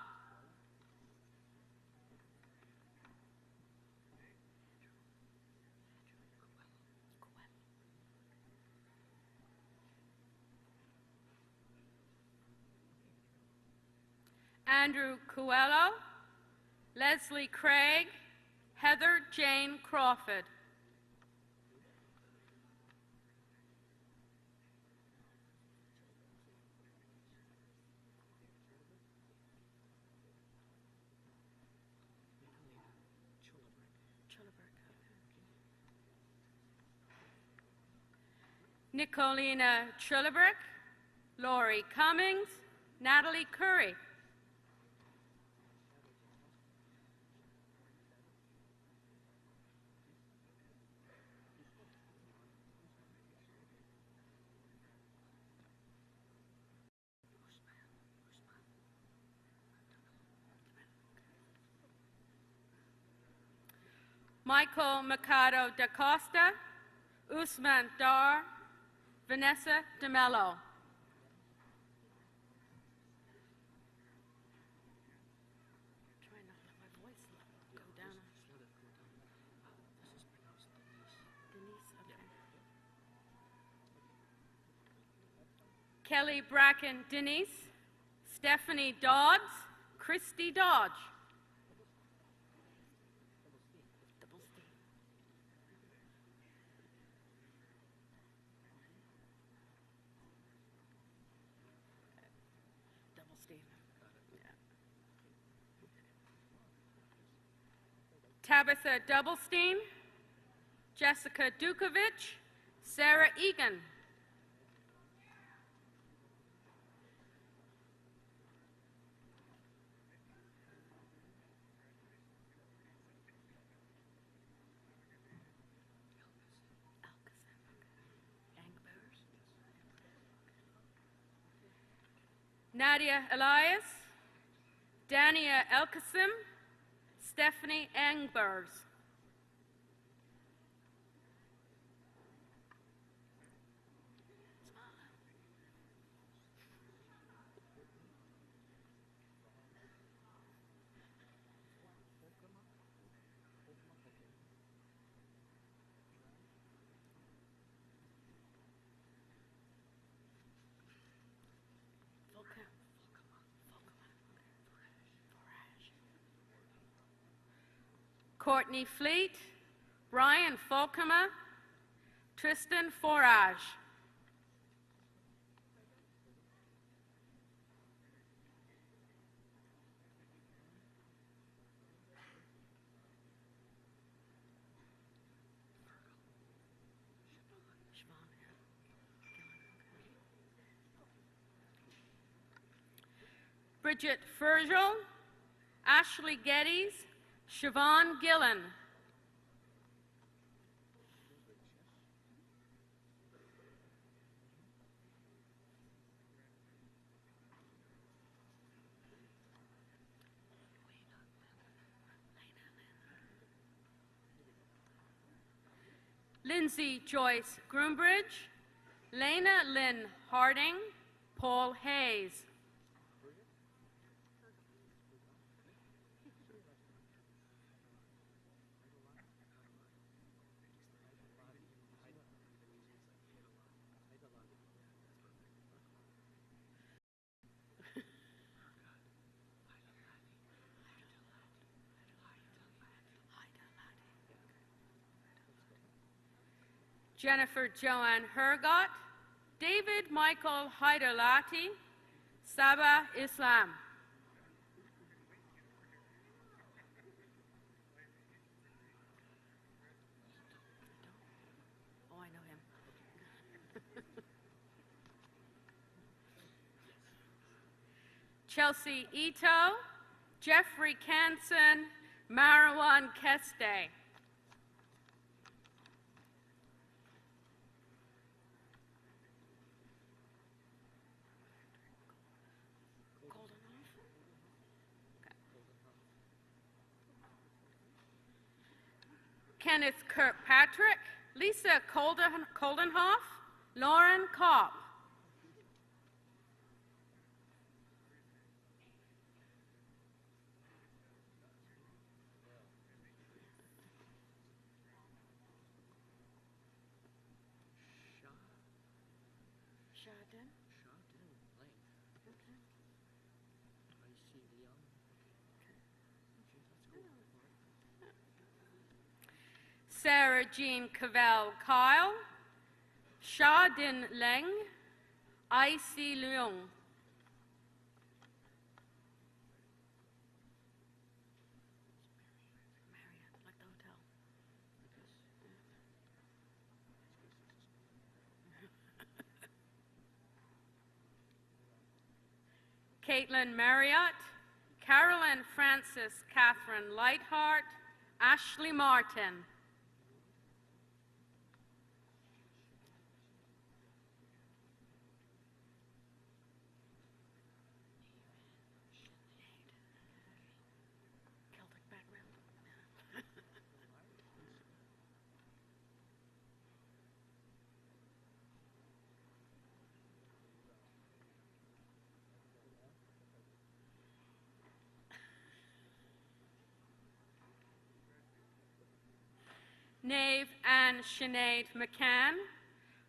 Andrew Coelho, Leslie Craig, Heather Jane Crawford. Nicolina Trillebrick, Lori Cummings, Natalie Curry. Michael Mercado da Costa, Usman Dar, Vanessa DeMello. Try not to let my voice go down. Denise, okay. Kelly Bracken Denise, Stephanie Dodds, Christy Dodge. Tabitha Doublestein, Jessica Dukovich, Sarah Egan. Nadia Elias, Dania Elkasim, Stephanie Engbers. Courtney Fleet, Brian Folkema, Tristan Forage. Bridget Fergel, Ashley Geddes, Siobhan Gillen. Lindsay Joyce Groombridge, Lena Lynn Harding, Paul Hayes. Jennifer Joanne Hergott, David Michael Haidarlati, Sabah Islam. Oh, I know him. Chelsea Ito, Jeffrey Canson, Marwan Keste. Kenneth Kirkpatrick, Lisa Coldenhoff, Lauren Kopp. Shadin? Sarah Jean Cavell Kyle, Sha Din Leng, I C Leung. Marriott, like the hotel. Caitlin Marriott, Carolyn Francis Catherine Lightheart, Ashley Martin. Celtic background. Nave Ann Sinead McCann,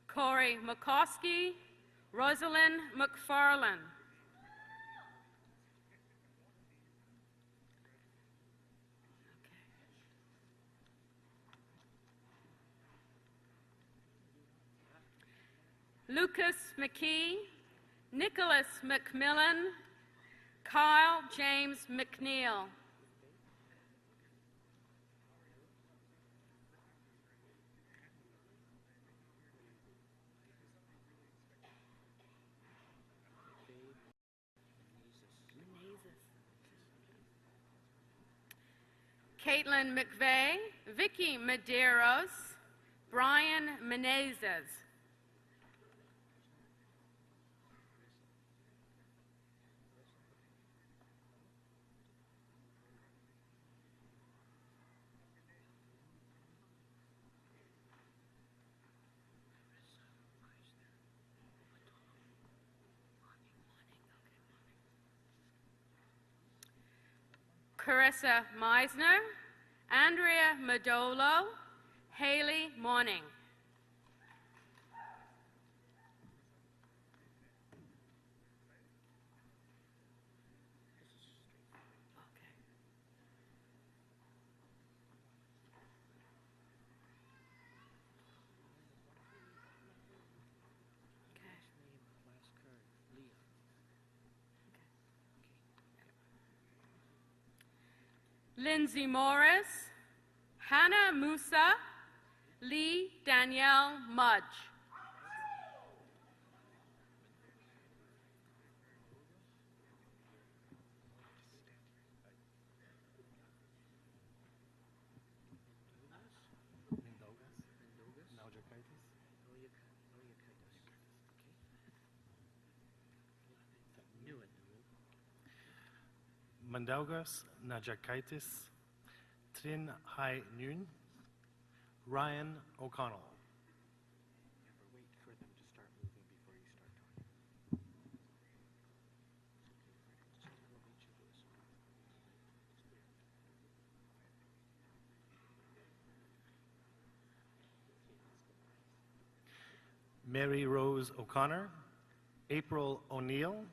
Corey McCoskey, Rosalind McFarlane. Lucas McKee, Nicholas McMillan, Kyle James McNeil. Caitlin McVeigh, Vicky Medeiros, Brian Menezes. Carissa Meisner, Andrea Madolo, Haley Morning. Lindsay Morris, Hannah Musa, Lee Danielle Mudge. Mandaugas Najakaitis, Trin Hai Nun, Ryan O'Connell. Wait for them to start moving before you start talking. Mary Rose O'Connor, April O'Neill,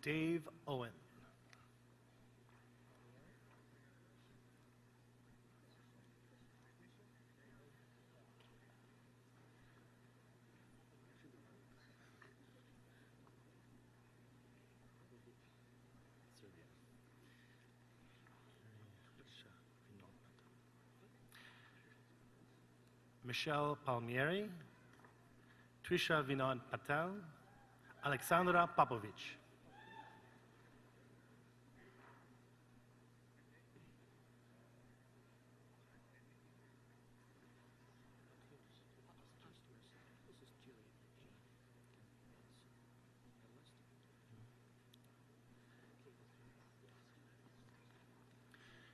Dave Owen. Michelle Palmieri, Trisha Vinod Patel, Alexandra Popovich.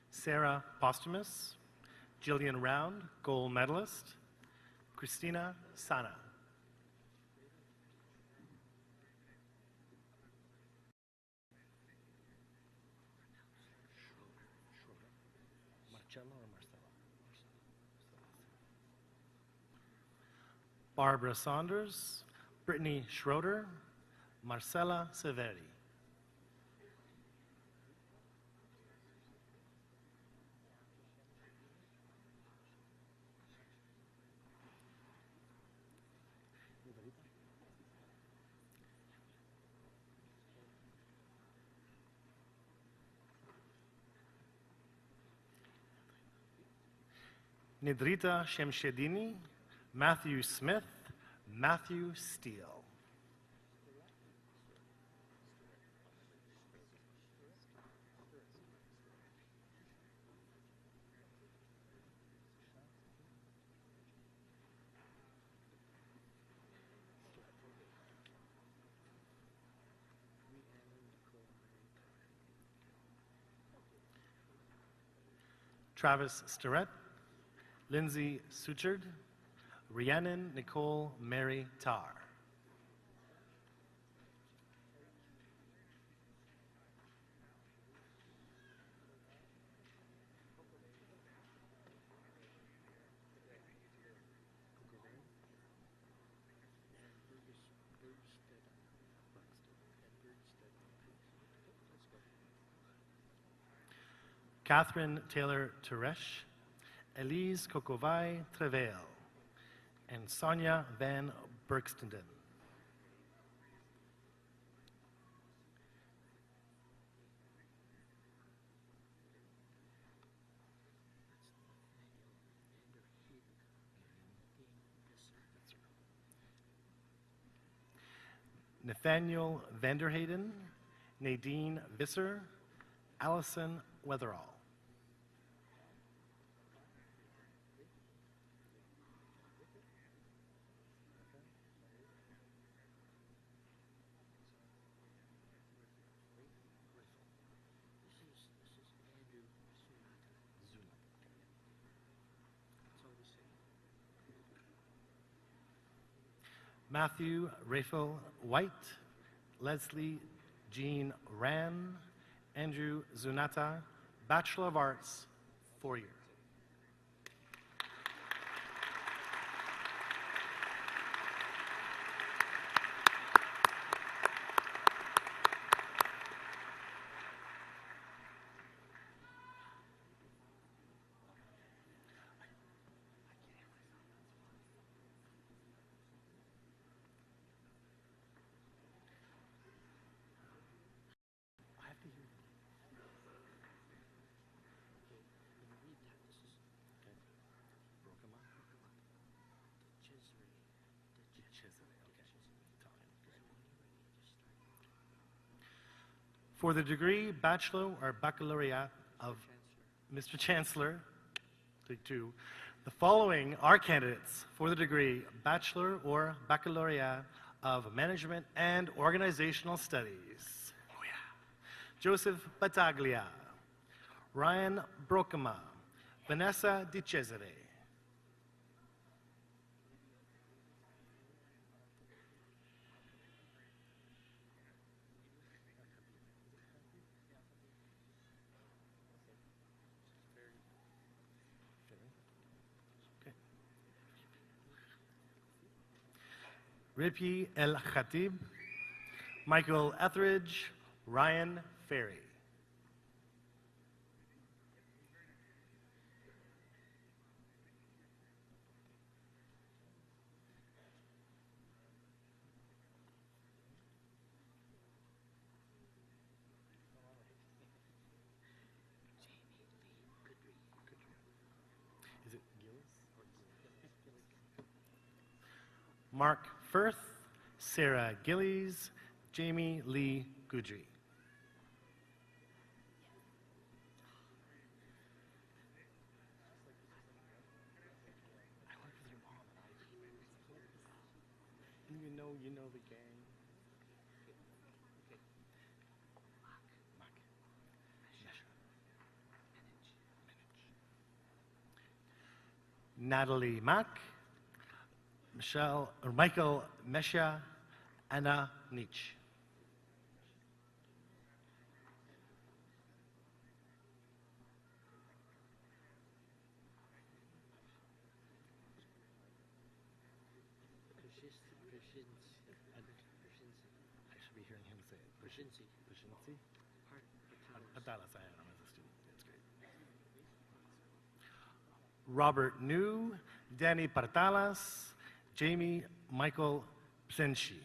Sarah Posthumus, Jillian Round, gold medalist, Christina Sana. Barbara Saunders, Brittany Schroeder, Marcella Severi. Nidrita Shemshedini, Matthew Smith, Matthew Steele. Travis Starrett, Lindsay Suchard, Rhiannon Nicole Mary Tarr. Catherine Taylor Teresh, Elise Kokovai Treveil, and Sonia Van Berkstenden. Nathaniel Vanderhayden, Nadine Visser, Allison Weatherall. Matthew Raphael White, Leslie Jean Ran, Andrew Zunata, Bachelor of Arts, 4 years. For the degree Bachelor or Baccalaureate of Mr. Chancellor, take two, the following are candidates for the degree Bachelor or Baccalaureate of Management and Organizational Studies. Oh yeah. Joseph Battaglia, Ryan Brokema, Vanessa Di Cesare. Ripi El Khatib, Michael Etheridge, Ryan Ferry. Is it Gillis? Mark Firth, Sarah Gillies, Jamie Lee Goodry. You know the gang. Natalie Mack, Michael Mesha, Anna Nietzsche. I should be hearing him say it. Pershinsi. Patalas, I am as a student. It's great. Robert New, Danny Partalas, Jamie Michael Psenshi.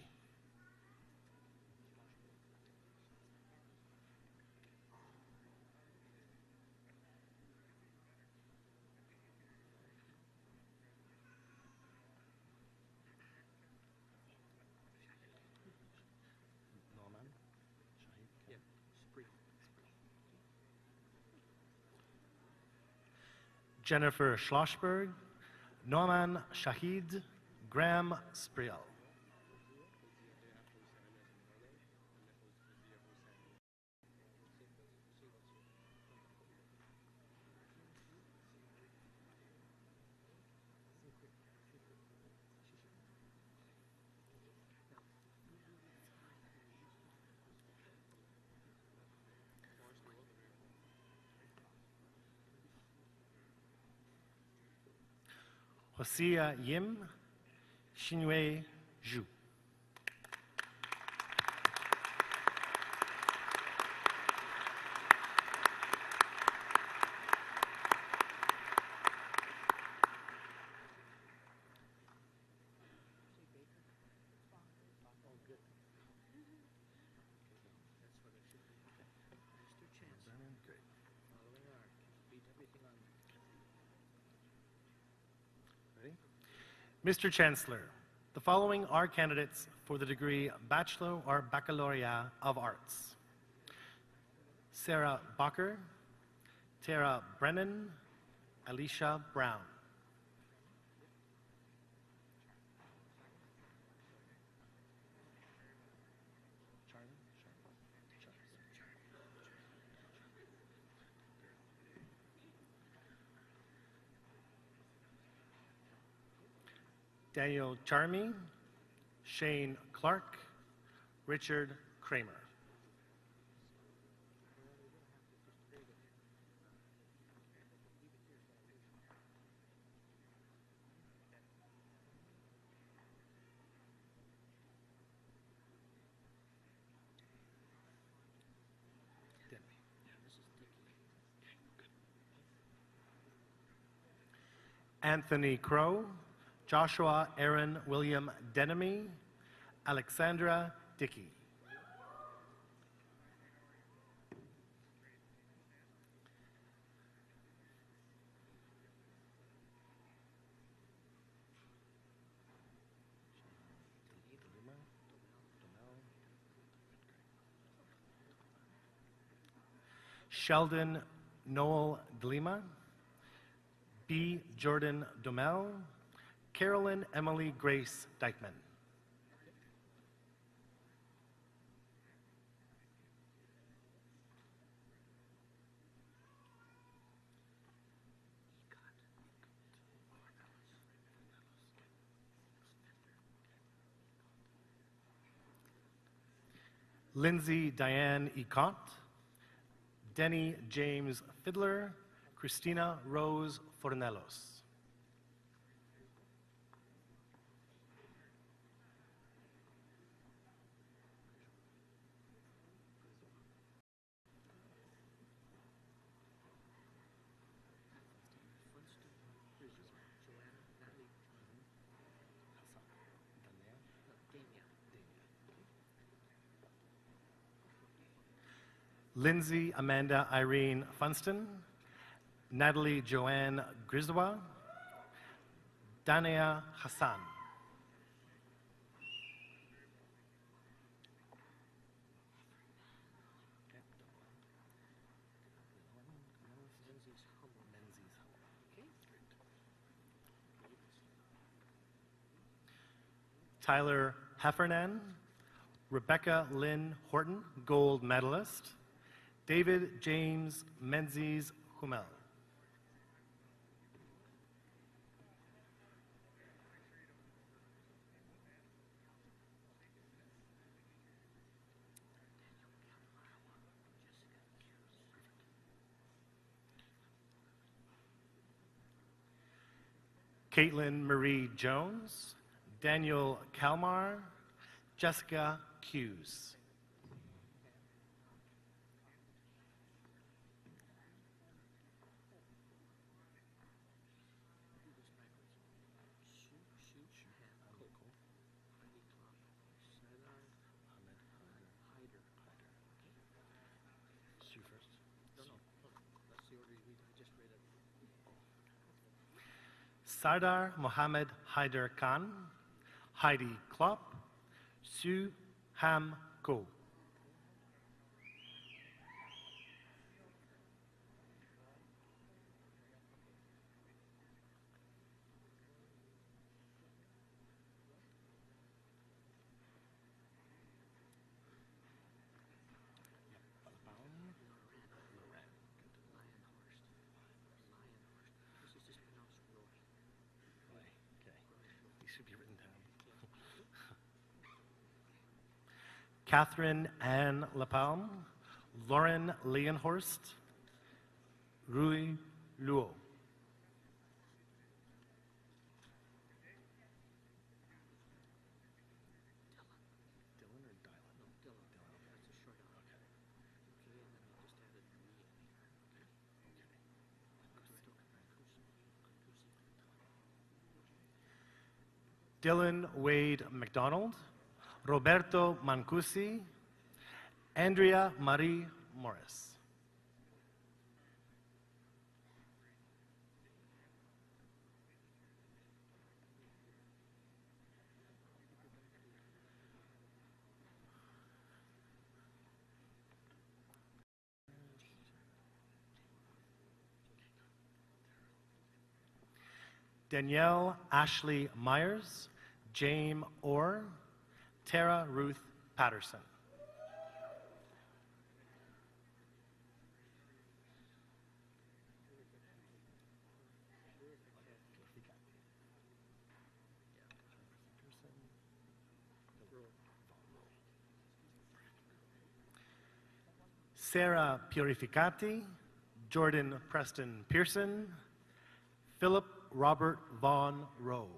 Jennifer Schlossberg, Norman Shahid, Graham Spriel. Hosea Yim, Xinwei Zhu. Mr. Chancellor, the following are candidates for the degree Bachelor or Baccalaureate of Arts. Sarah Bacher, Tara Brennan, Alicia Brown. Daniel Charmy, Shane Clark, Richard Kramer. Anthony Crow, Joshua Aaron William Denemy, Alexandra Dickey. Sheldon Noel Delima, B. Jordan Domel, Carolyn Emily Grace Dykeman. Lindsay Diane Econt, Denny James Fiddler, Christina Rose Fornelos. Lindsay Amanda Irene Funston, Natalie Joanne Griswa, Dania Hassan. Tyler Heffernan, Rebecca Lynn Horton, gold medalist, David James Menzies Hummel. Caitlin Marie Jones, Daniel Kalmar, Jessica Hughes. Sardar Mohammed Haider Khan, Heidi Klopp, Sue Ham Ko. Catherine Ann Lapalme, Lauren Leonhorst, Rui Luo. Dylan Wade McDonald, Roberto Mancusi, Andrea Marie Morris. Danielle Ashley Myers, James Orr, Tara Ruth Patterson. Sarah Purificati, Jordan Preston Pearson, Philip Robert Vaughn Rowe.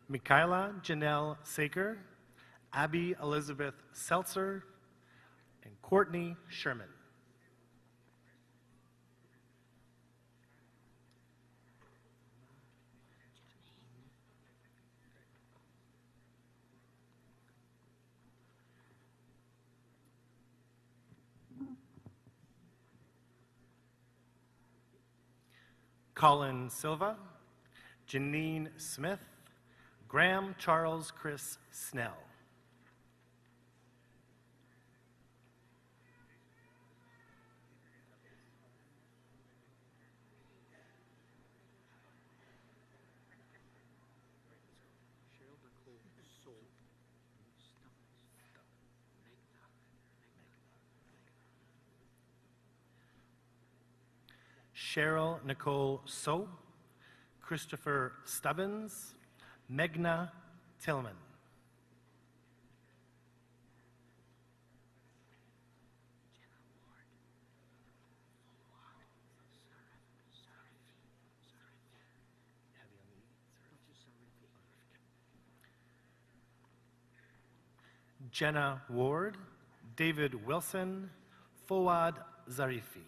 Michaela Janelle Saker, Abby Elizabeth Seltzer, and Courtney Sherman. Colin Silva, Janine Smith, Graham Charles Chris Snell. Cheryl Nicole So, Christopher Stubbins, Megna Tillman. Jenna Ward, David Wilson, Fouad Zarifi.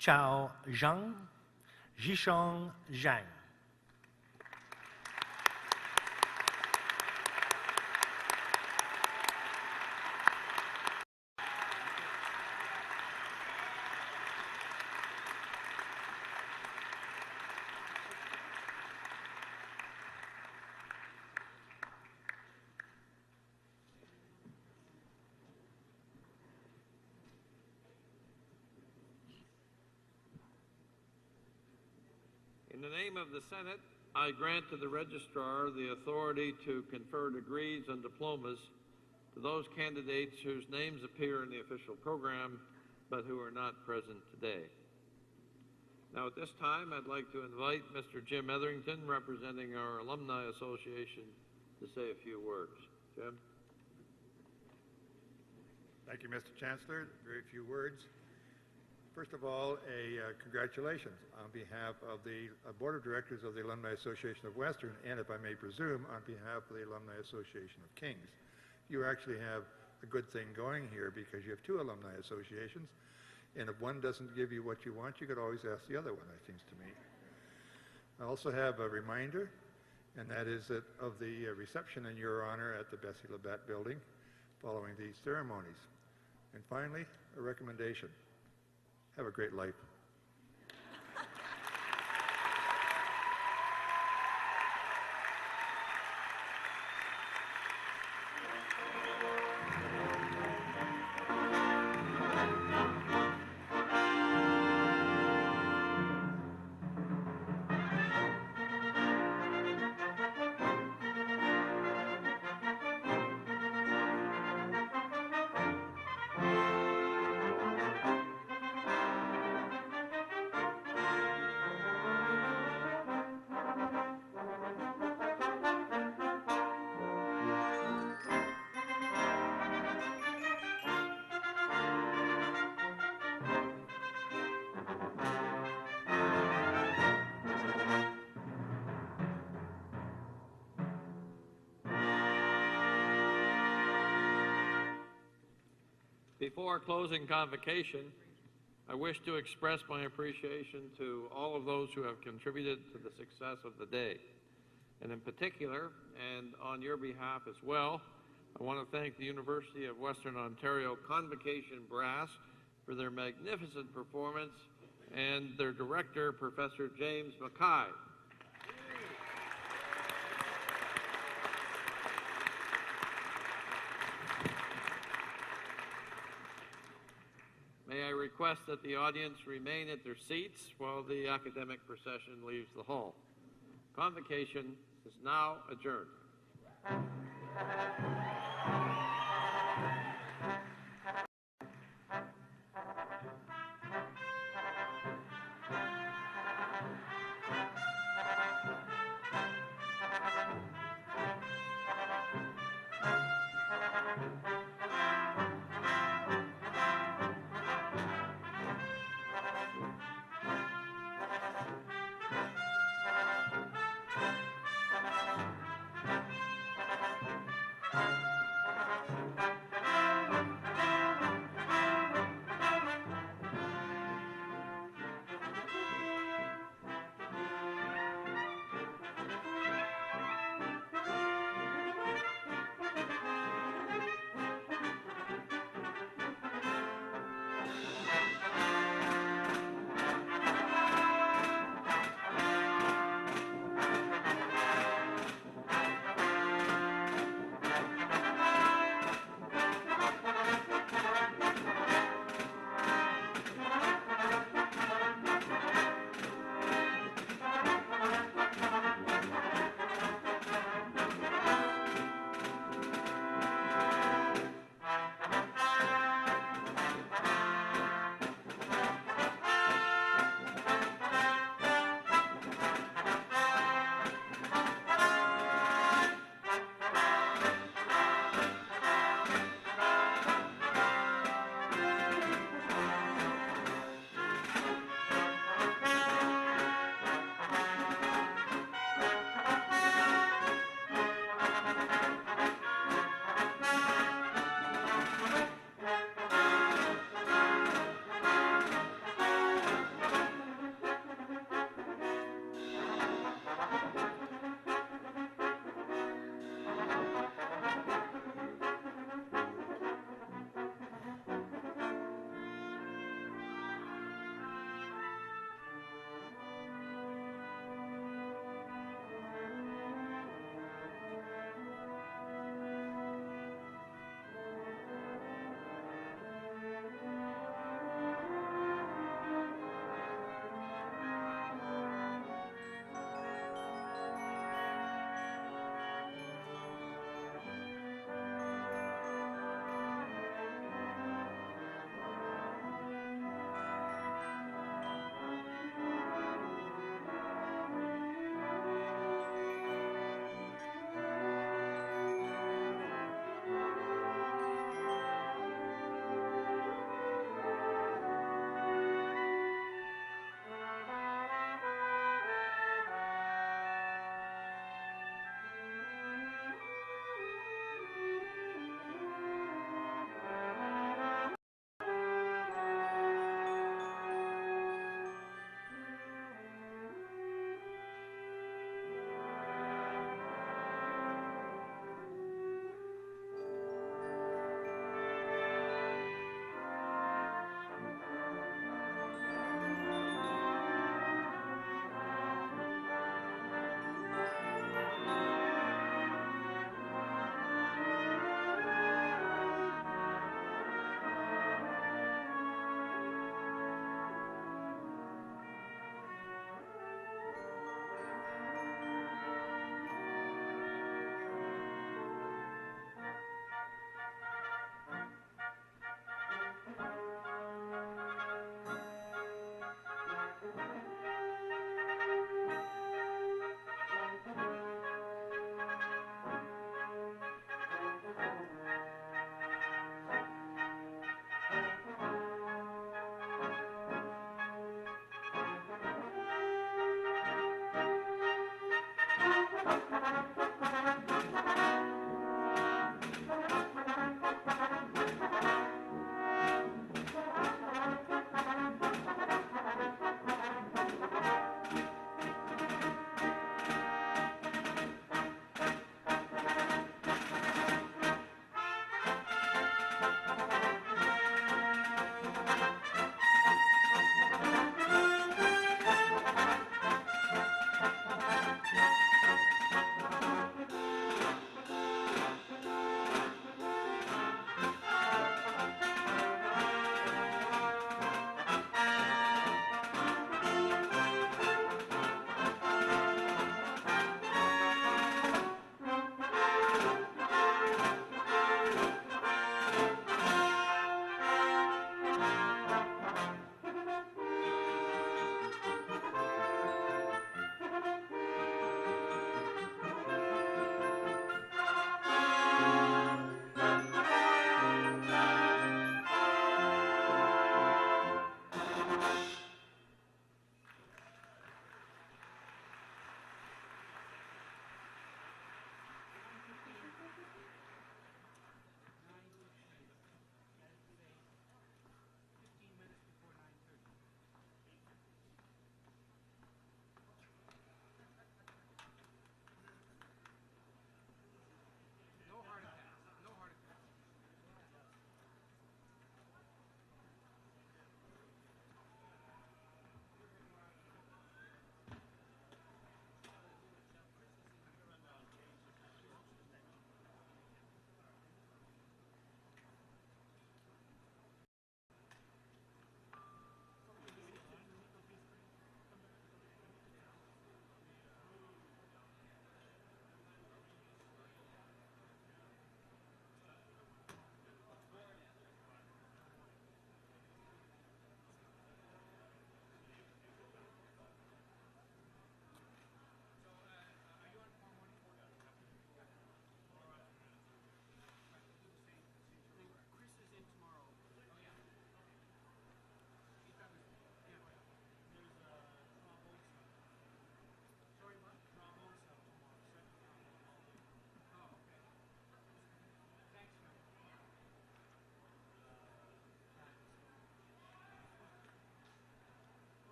Chao Zhang, Zhishong Zhang. In the name of the Senate, I grant to the Registrar the authority to confer degrees and diplomas to those candidates whose names appear in the official program, but who are not present today. Now, at this time, I'd like to invite Mr. Jim Etherington, representing our Alumni Association, to say a few words. Jim? Thank you, Mr. Chancellor. Very few words. First of all, congratulations on behalf of the Board of Directors of the Alumni Association of Western, and if I may presume, on behalf of the Alumni Association of Kings. You actually have a good thing going here because you have two alumni associations, and if one doesn't give you what you want, you could always ask the other one, it seems to me. I also have a reminder, and that is that of the reception in your honor at the Bessie Labatt building following these ceremonies. And finally, a recommendation. Have a great life. Before closing convocation, I wish to express my appreciation to all of those who have contributed to the success of the day. And in particular, and on your behalf as well, I want to thank the University of Western Ontario Convocation Brass for their magnificent performance and their director, Professor James Mackay. May I request that the audience remain at their seats while the academic procession leaves the hall. Convocation is now adjourned.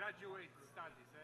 graduate studies.